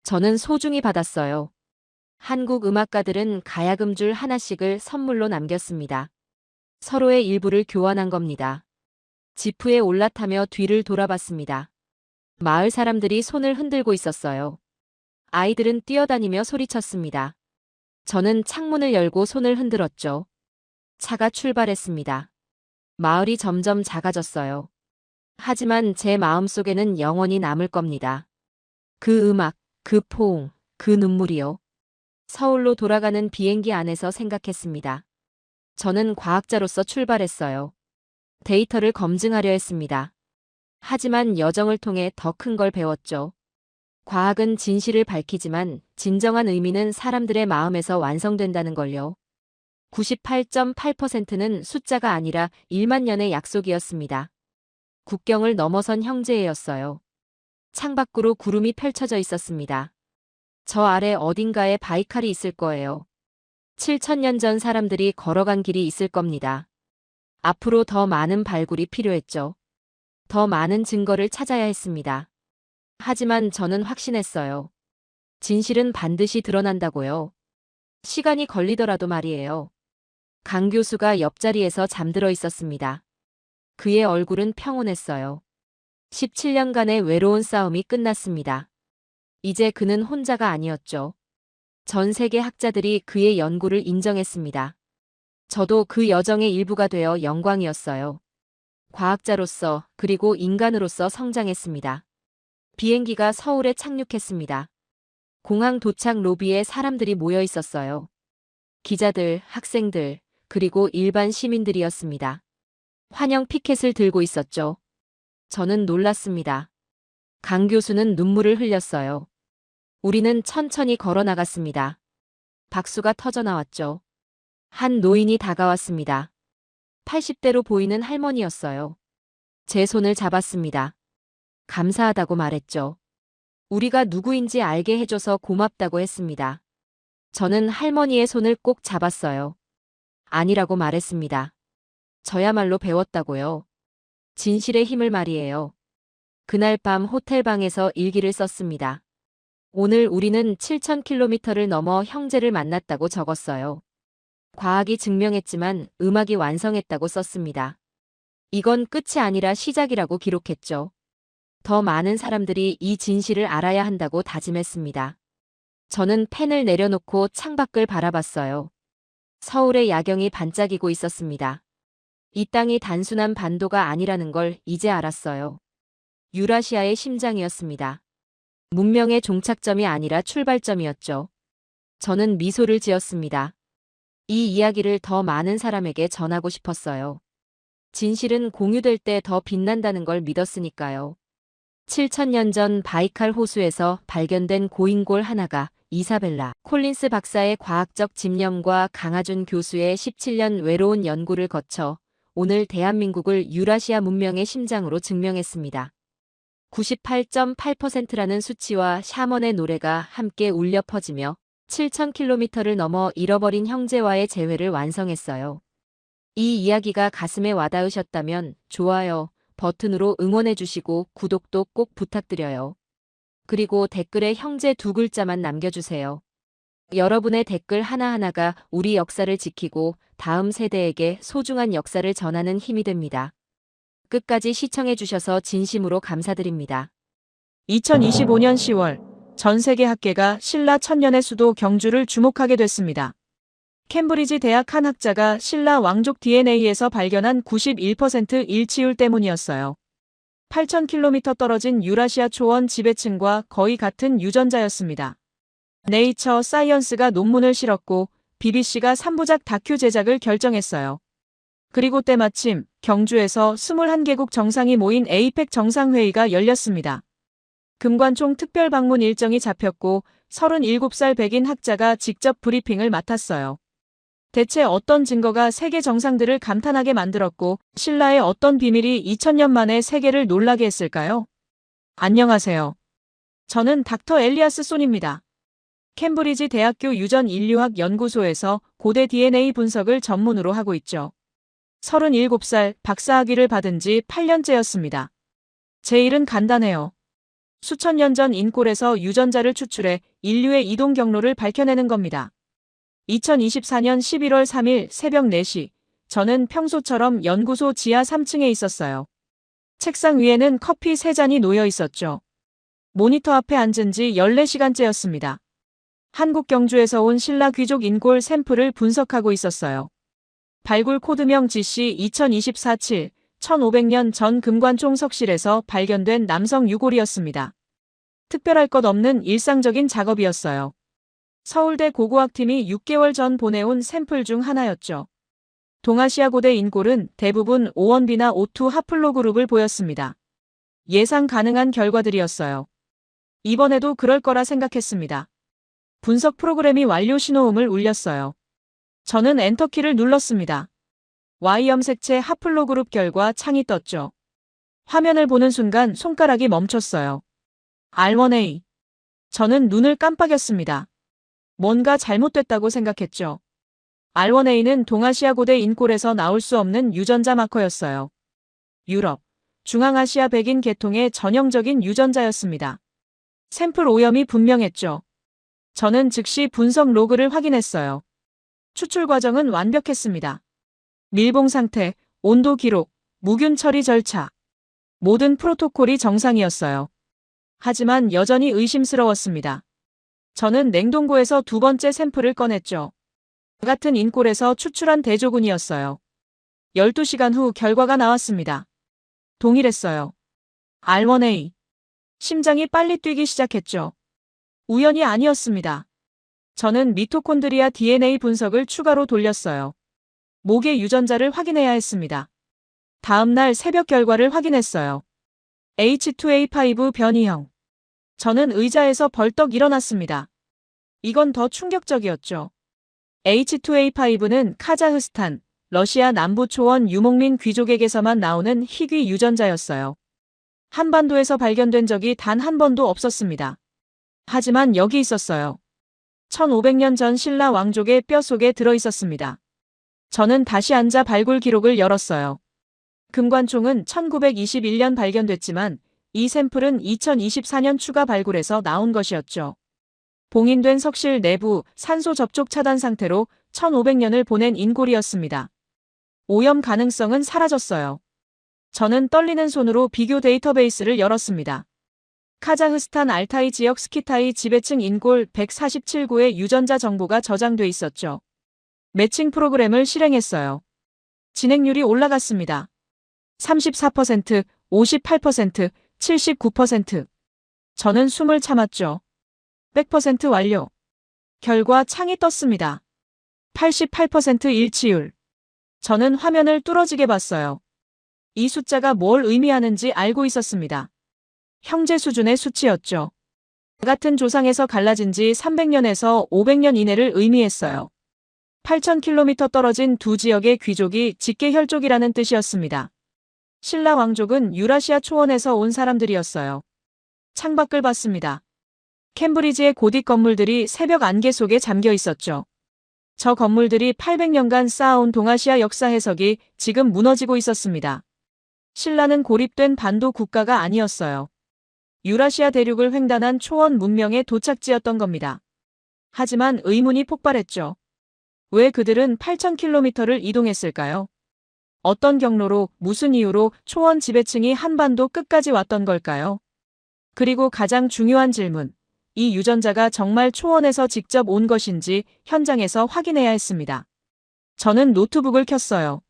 S1: 저는 소중히 받았어요. 한국 음악가들은 가야금줄 하나씩을 선물로 남겼습니다. 서로의 일부를 교환한 겁니다. 지프에 올라타며 뒤를 돌아봤습니다. 마을 사람들이 손을 흔들고 있었어요. 아이들은 뛰어다니며 소리쳤습니다. 저는 창문을 열고 손을 흔들었죠. 차가 출발했습니다. 마을이 점점 작아졌어요. 하지만 제 마음속에는 영원히 남을 겁니다. 그 음악, 그 포옹, 그 눈물이요. 서울로 돌아가는 비행기 안에서 생각했습니다. 저는 과학자로서 출발했어요. 데이터를 검증하려 했습니다. 하지만 여정을 통해 더 큰 걸 배웠죠. 과학은 진실을 밝히지만 진정한 의미는 사람들의 마음에서 완성된다는 걸요. 98.8%는 숫자가 아니라 1만 년의 약속이었습니다. 국경을 넘어선 형제애였어요. 창밖으로 구름이 펼쳐져 있었습니다. 저 아래 어딘가에 바이칼이 있을 거예요. 7,000년 전 사람들이 걸어간 길이 있을 겁니다. 앞으로 더 많은 발굴이 필요했죠. 더 많은 증거를 찾아야 했습니다. 하지만 저는 확신했어요. 진실은 반드시 드러난다고요. 시간이 걸리더라도 말이에요. 강 교수가 옆자리에서 잠들어 있었습니다. 그의 얼굴은 평온했어요. 17년간의 외로운 싸움이 끝났습니다. 이제 그는 혼자가 아니었죠. 전 세계 학자들이 그의 연구를 인정했습니다. 저도 그 여정의 일부가 되어 영광이었어요. 과학자로서 그리고 인간으로서 성장했습니다. 비행기가 서울에 착륙했습니다. 공항 도착 로비에 사람들이 모여 있었어요. 기자들, 학생들, 그리고 일반 시민들이었습니다. 환영 피켓을 들고 있었죠. 저는 놀랐습니다. 강 교수는 눈물을 흘렸어요. 우리는 천천히 걸어 나갔습니다. 박수가 터져 나왔죠. 한 노인이 다가왔습니다. 80대로 보이는 할머니였어요. 제 손을 잡았습니다. 감사하다고 말했죠. 우리가 누구인지 알게 해줘서 고맙다고 했습니다. 저는 할머니의 손을 꼭 잡았어요. 아니라고 말했습니다. 저야말로 배웠다고요. 진실의 힘을 말이에요. 그날 밤 호텔방에서 일기를 썼습니다. 오늘 우리는 7,000km를 넘어 형제를 만났다고 적었어요. 과학이 증명했지만 음악이 완성했다고 썼습니다. 이건 끝이 아니라 시작이라고 기록했죠. 더 많은 사람들이 이 진실을 알아야 한다고 다짐했습니다. 저는 펜을 내려놓고 창밖을 바라봤어요. 서울의 야경이 반짝이고 있었습니다. 이 땅이 단순한 반도가 아니라는 걸 이제 알았어요. 유라시아의 심장이었습니다. 문명의 종착점이 아니라 출발점이었죠. 저는 미소를 지었습니다. 이 이야기를 더 많은 사람에게 전하고 싶었어요. 진실은 공유될 때 더 빛난다는 걸 믿었으니까요. 7,000년 전 바이칼 호수에서 발견된 고인골 하나가 이사벨라 콜린스 박사의 과학적 집념과 강하준 교수의 17년 외로운 연구를 거쳐 오늘 대한민국을 유라시아 문명의 심장으로 증명했습니다. 98.8%라는 수치와 샤먼의 노래가 함께 울려 퍼지며 7,000km를 넘어 잃어버린 형제와의 재회를 완성했어요. 이 이야기가 가슴에 와닿으셨다면 좋아요 버튼으로 응원해주시고 구독도 꼭 부탁드려요. 그리고 댓글에 형제 두 글자만 남겨주세요. 여러분의 댓글 하나하나가 우리 역사를 지키고 다음 세대에게 소중한 역사를 전하는 힘이 됩니다. 끝까지 시청해주셔서 진심으로 감사드립니다.
S2: 2025년 10월 전 세계 학계가 신라 천년의 수도 경주를 주목하게 됐습니다. 캠브리지 대학 한 학자가 신라 왕족 DNA에서 발견한 91% 일치율 때문이었어요. 8,000km 떨어진 유라시아 초원 지배층과 거의 같은 유전자였습니다. 네이처 사이언스가 논문을 실었고 BBC가 3부작 다큐 제작을 결정했어요. 그리고 때마침 경주에서 21개국 정상이 모인 에이펙 정상회의가 열렸습니다. 금관총 특별 방문 일정이 잡혔고 37살 백인 학자가 직접 브리핑을 맡았어요. 대체 어떤 증거가 세계 정상들을 감탄하게 만들었고 신라의 어떤 비밀이 2000년 만에 세계를 놀라게 했을까요? 안녕하세요. 저는 닥터 엘리아스 손입니다. 캠브리지 대학교 유전인류학 연구소에서 고대 DNA 분석을 전문으로 하고 있죠. 37살 박사학위를 받은 지 8년째였습니다. 제 일은 간단해요. 수천 년 전 인골에서 유전자를 추출해 인류의 이동 경로를 밝혀내는 겁니다. 2024년 11월 3일 새벽 4시, 저는 평소처럼 연구소 지하 3층에 있었어요. 책상 위에는 커피 3잔이 놓여 있었죠. 모니터 앞에 앉은 지 14시간째였습니다. 한국 경주에서 온 신라 귀족 인골 샘플을 분석하고 있었어요. 발굴 코드명 GC 2024-7, 1500년 전 금관총 석실에서 발견된 남성 유골이었습니다. 특별할 것 없는 일상적인 작업이었어요. 서울대 고고학팀이 6개월 전 보내온 샘플 중 하나였죠. 동아시아 고대 인골은 대부분 O1b나 O2 하플로그룹을 보였습니다. 예상 가능한 결과들이었어요. 이번에도 그럴 거라 생각했습니다. 분석 프로그램이 완료 신호음을 울렸어요. 저는 엔터키를 눌렀습니다. Y 염색체 하플로그룹 결과 창이 떴죠. 화면을 보는 순간 손가락이 멈췄어요. R1A. 저는 눈을 깜빡였습니다. 뭔가 잘못됐다고 생각했죠. R1A는 동아시아 고대 인골에서 나올 수 없는 유전자 마커였어요. 유럽, 중앙아시아 백인 계통의 전형적인 유전자였습니다. 샘플 오염이 분명했죠. 저는 즉시 분석 로그를 확인했어요. 추출 과정은 완벽했습니다. 밀봉 상태, 온도 기록, 무균 처리 절차. 모든 프로토콜이 정상이었어요. 하지만 여전히 의심스러웠습니다. 저는 냉동고에서 두 번째 샘플을 꺼냈죠. 같은 인골에서 추출한 대조군이었어요. 12시간 후 결과가 나왔습니다. 동일했어요. R1A. 심장이 빨리 뛰기 시작했죠. 우연이 아니었습니다. 저는 미토콘드리아 DNA 분석을 추가로 돌렸어요. 목의 유전자를 확인해야 했습니다. 다음 날 새벽 결과를 확인했어요. H2A5 변이형. 저는 의자에서 벌떡 일어났습니다. 이건 더 충격적이었죠. H2A5는 카자흐스탄, 러시아 남부 초원 유목민 귀족에게서만 나오는 희귀 유전자였어요. 한반도에서 발견된 적이 단 한 번도 없었습니다. 하지만 여기 있었어요. 1500년 전 신라 왕족의 뼈 속에 들어 있었습니다. 저는 다시 앉아 발굴 기록을 열었어요. 금관총은 1921년 발견됐지만 이 샘플은 2024년 추가 발굴에서 나온 것이었죠. 봉인된 석실 내부 산소 접촉 차단 상태로 1500년을 보낸 인골이었습니다. 오염 가능성은 사라졌어요. 저는 떨리는 손으로 비교 데이터베이스를 열었습니다. 카자흐스탄 알타이 지역 스키타이 지배층 인골 147구의 유전자 정보가 저장돼 있었죠. 매칭 프로그램을 실행했어요. 진행률이 올라갔습니다. 34%, 58%, 79%. 저는 숨을 참았죠. 100% 완료. 결과 창이 떴습니다. 88% 일치율. 저는 화면을 뚫어지게 봤어요. 이 숫자가 뭘 의미하는지 알고 있었습니다. 형제 수준의 수치였죠. 같은 조상에서 갈라진 지 300년에서 500년 이내를 의미했어요. 8,000km 떨어진 두 지역의 귀족이 직계혈족이라는 뜻이었습니다. 신라 왕족은 유라시아 초원에서 온 사람들이었어요. 창밖을 봤습니다. 캠브리지의 고딕 건물들이 새벽 안개 속에 잠겨 있었죠. 저 건물들이 800년간 쌓아온 동아시아 역사 해석이 지금 무너지고 있었습니다. 신라는 고립된 반도 국가가 아니었어요. 유라시아 대륙을 횡단한 초원 문명의 도착지였던 겁니다. 하지만 의문이 폭발했죠. 왜 그들은 8,000km를 이동했을까요? 어떤 경로로, 무슨 이유로 초원 지배층이 한반도 끝까지 왔던 걸까요? 그리고 가장 중요한 질문. 이 유전자가 정말 초원에서 직접 온 것인지 현장에서 확인해야 했습니다. 저는 노트북을 켰어요.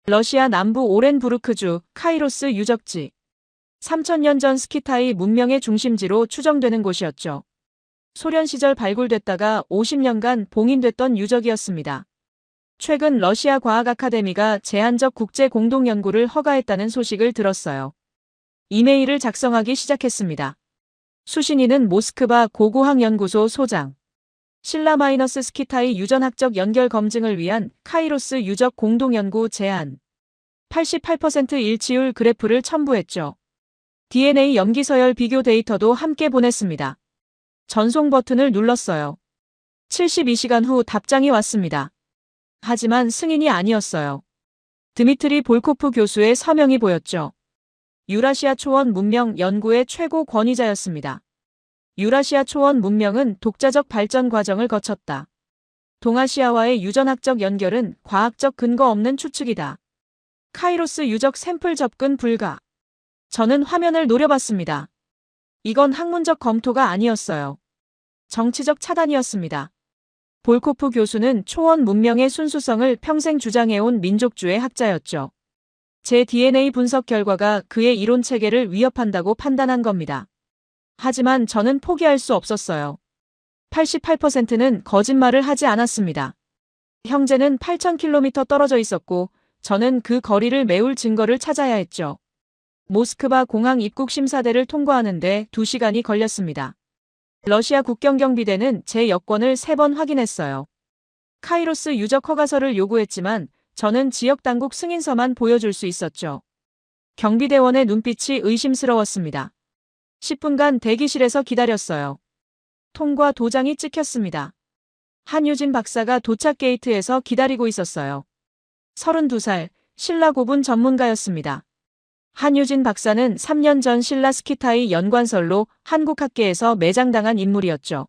S2: 러시아 남부 오렌부르크주 카이로스 유적지. 3000년 전 스키타이 문명의 중심지로 추정되는 곳이었죠. 소련 시절 발굴됐다가 50년간 봉인됐던 유적이었습니다. 최근 러시아 과학 아카데미가 제한적 국제 공동 연구를 허가했다는 소식을 들었어요. 이메일을 작성하기 시작했습니다. 수신인은 모스크바 고고학연구소 소장. 신라-스키타이 유전학적 연결 검증을 위한 카이로스 유적 공동연구 제안. 88% 일치율 그래프를 첨부했죠. DNA 염기 서열 비교 데이터도 함께 보냈습니다. 전송 버튼을 눌렀어요. 72시간 후 답장이 왔습니다. 하지만 승인이 아니었어요. 드미트리 볼코프 교수의 서명이 보였죠. 유라시아 초원 문명 연구의 최고 권위자였습니다. 유라시아 초원 문명은 독자적 발전 과정을 거쳤다. 동아시아와의 유전학적 연결은 과학적 근거 없는 추측이다. 카이로스 유적 샘플 접근 불가. 저는 화면을 노려봤습니다. 이건 학문적 검토가 아니었어요. 정치적 차단이었습니다. 볼코프 교수는 초원 문명의 순수성을 평생 주장해온 민족주의 학자였죠. 제 DNA 분석 결과가 그의 이론 체계를 위협한다고 판단한 겁니다. 하지만 저는 포기할 수 없었어요. 88%는 거짓말을 하지 않았습니다. 형제는 8,000km 떨어져 있었고 저는 그 거리를 메울 증거를 찾아야 했죠. 모스크바 공항 입국 심사대를 통과하는데 2시간이 걸렸습니다. 러시아 국경경비대는 제 여권을 3번 확인했어요. 카이로스 유적 허가서를 요구했지만 저는 지역당국 승인서만 보여줄 수 있었죠. 경비대원의 눈빛이 의심스러웠습니다. 10분간 대기실에서 기다렸어요. 통과 도장이 찍혔습니다. 한유진 박사가 도착 게이트에서 기다리고 있었어요. 32살, 신라 고분 전문가였습니다. 한유진 박사는 3년 전 신라 스키타이 연관설로 한국학계에서 매장당한 인물이었죠.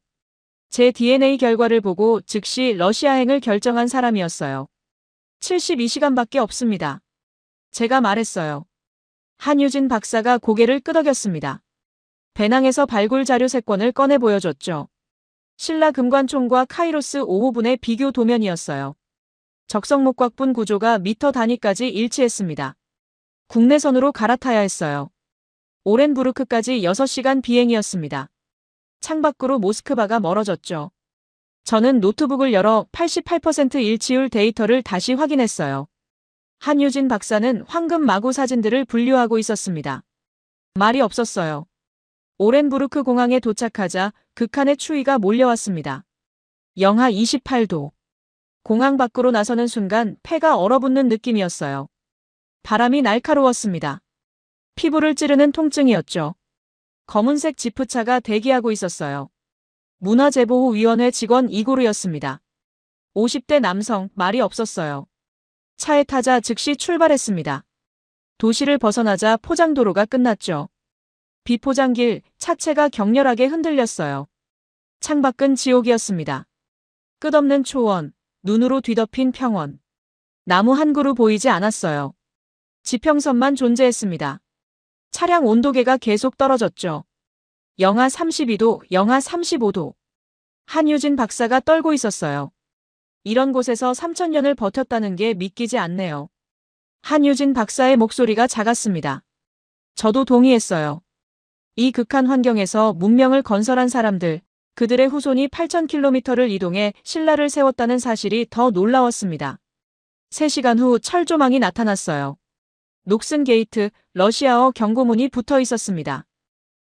S2: 제 DNA 결과를 보고 즉시 러시아행을 결정한 사람이었어요. 72시간밖에 없습니다. 제가 말했어요. 한유진 박사가 고개를 끄덕였습니다. 배낭에서 발굴 자료 3건을 꺼내 보여줬죠. 신라 금관총과 카이로스 5호분의 비교 도면이었어요. 적성목곽분 구조가 미터 단위까지 일치했습니다. 국내선으로 갈아타야 했어요. 오렌부르크까지 6시간 비행이었습니다. 창밖으로 모스크바가 멀어졌죠. 저는 노트북을 열어 88% 일치율 데이터를 다시 확인했어요. 한유진 박사는 황금 마구 사진들을 분류하고 있었습니다. 말이 없었어요. 오렌부르크 공항에 도착하자 극한의 추위가 몰려왔습니다. 영하 28도. 공항 밖으로 나서는 순간 폐가 얼어붙는 느낌이었어요. 바람이 날카로웠습니다. 피부를 찌르는 통증이었죠. 검은색 지프차가 대기하고 있었어요. 문화재보호위원회 직원 이고르였습니다. 50대 남성, 말이 없었어요. 차에 타자 즉시 출발했습니다. 도시를 벗어나자 포장도로가 끝났죠. 비포장길, 차체가 격렬하게 흔들렸어요. 창밖은 지옥이었습니다. 끝없는 초원, 눈으로 뒤덮인 평원. 나무 한 그루 보이지 않았어요. 지평선만 존재했습니다. 차량 온도계가 계속 떨어졌죠. 영하 32도, 영하 35도. 한유진 박사가 떨고 있었어요. 이런 곳에서 3000년을 버텼다는 게 믿기지 않네요. 한유진 박사의 목소리가 작았습니다. 저도 동의했어요. 이 극한 환경에서 문명을 건설한 사람들, 그들의 후손이 8000km를 이동해 신라를 세웠다는 사실이 더 놀라웠습니다. 3시간 후 철조망이 나타났어요. 녹슨 게이트, 러시아어 경고문이 붙어 있었습니다.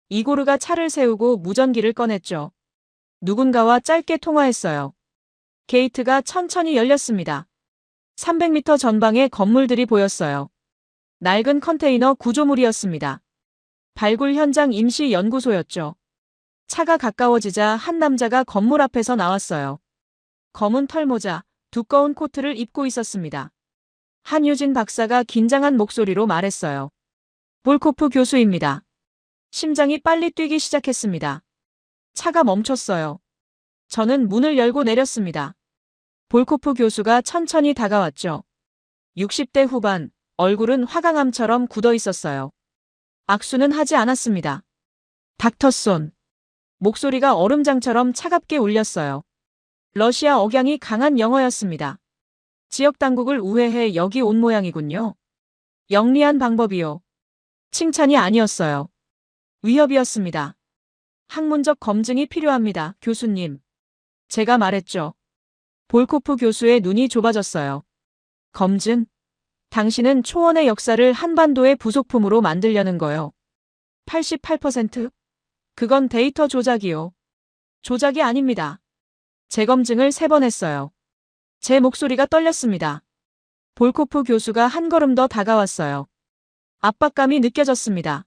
S2: 이고르가 차를 세우고 무전기를 꺼냈죠. 누군가와 짧게 통화했어요. 게이트가 천천히 열렸습니다. 300m 전방에 건물들이 보였어요. 낡은 컨테이너 구조물이었습니다. 발굴 현장 임시 연구소였죠. 차가 가까워지자 한 남자가 건물 앞에서 나왔어요. 검은 털모자, 두꺼운 코트를 입고 있었습니다. 한유진 박사가 긴장한 목소리로 말했어요. 볼코프 교수입니다. 심장이 빨리 뛰기 시작했습니다. 차가 멈췄어요. 저는 문을 열고 내렸습니다. 볼코프 교수가 천천히 다가왔죠. 60대 후반, 얼굴은 화강암처럼 굳어 있었어요. 악수는 하지 않았습니다. 닥터손. 목소리가 얼음장처럼 차갑게 울렸어요. 러시아 억양이 강한 영어였습니다. 지역 당국을 우회해 여기 온 모양이군요. 영리한 방법이요. 칭찬이 아니었어요. 위협이었습니다. 학문적 검증이 필요합니다, 교수님. 제가 말했죠. 볼코프 교수의 눈이 좁아졌어요. 검증? 당신은 초원의 역사를 한반도의 부속품으로 만들려는 거요. 88%? 그건 데이터 조작이요. 조작이 아닙니다. 재검증을 3번 했어요. 제 목소리가 떨렸습니다. 볼코프 교수가 한 걸음 더 다가왔어요. 압박감이 느껴졌습니다.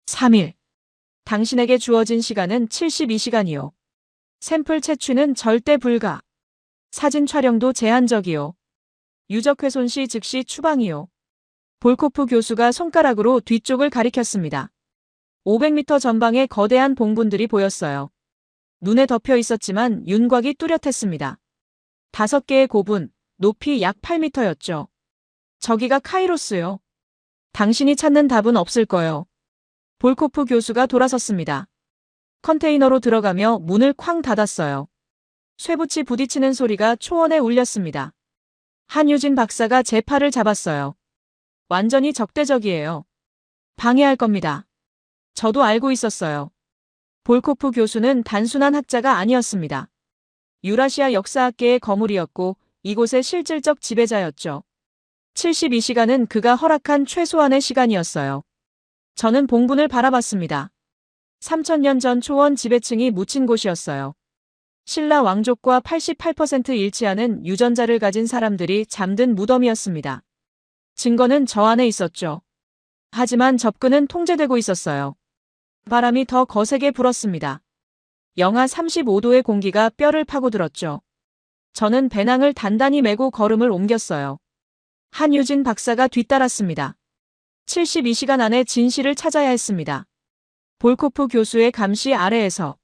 S2: 3일. 당신에게 주어진 시간은 72시간이요. 샘플 채취는 절대 불가. 사진 촬영도 제한적이요. 유적 훼손 시 즉시 추방이요. 볼코프 교수가 손가락으로 뒤쪽을 가리켰습니다. 500m 전방에 거대한 봉분들이 보였어요. 눈에 덮여 있었지만 윤곽이 뚜렷했습니다. 5개의 고분, 높이 약 8m였죠. 저기가 카이로스요. 당신이 찾는 답은 없을 거요. 볼코프 교수가 돌아섰습니다. 컨테이너로 들어가며 문을 쾅 닫았어요. 쇠붙이 부딪히는 소리가 초원에 울렸습니다. 한유진 박사가 제 팔을 잡았어요. 완전히 적대적이에요. 방해할 겁니다. 저도 알고 있었어요. 볼코프 교수는 단순한 학자가 아니었습니다. 유라시아 역사학계의 거물이었고 이곳의 실질적 지배자였죠. 72시간은 그가 허락한 최소한의 시간이었어요. 저는 봉분을 바라봤습니다. 3000년 전 초원 지배층이 묻힌 곳이었어요. 신라 왕족과 88% 일치하는 유전자를 가진 사람들이 잠든 무덤이었습니다. 증거는 저 안에 있었죠. 하지만 접근은 통제되고 있었어요. 바람이 더 거세게 불었습니다. 영하 35도의 공기가 뼈를 파고들었죠. 저는 배낭을 단단히 메고 걸음을 옮겼어요. 한유진 박사가 뒤따랐습니다. 72시간 안에 진실을 찾아야 했습니다. 볼코프 교수의 감시 아래에서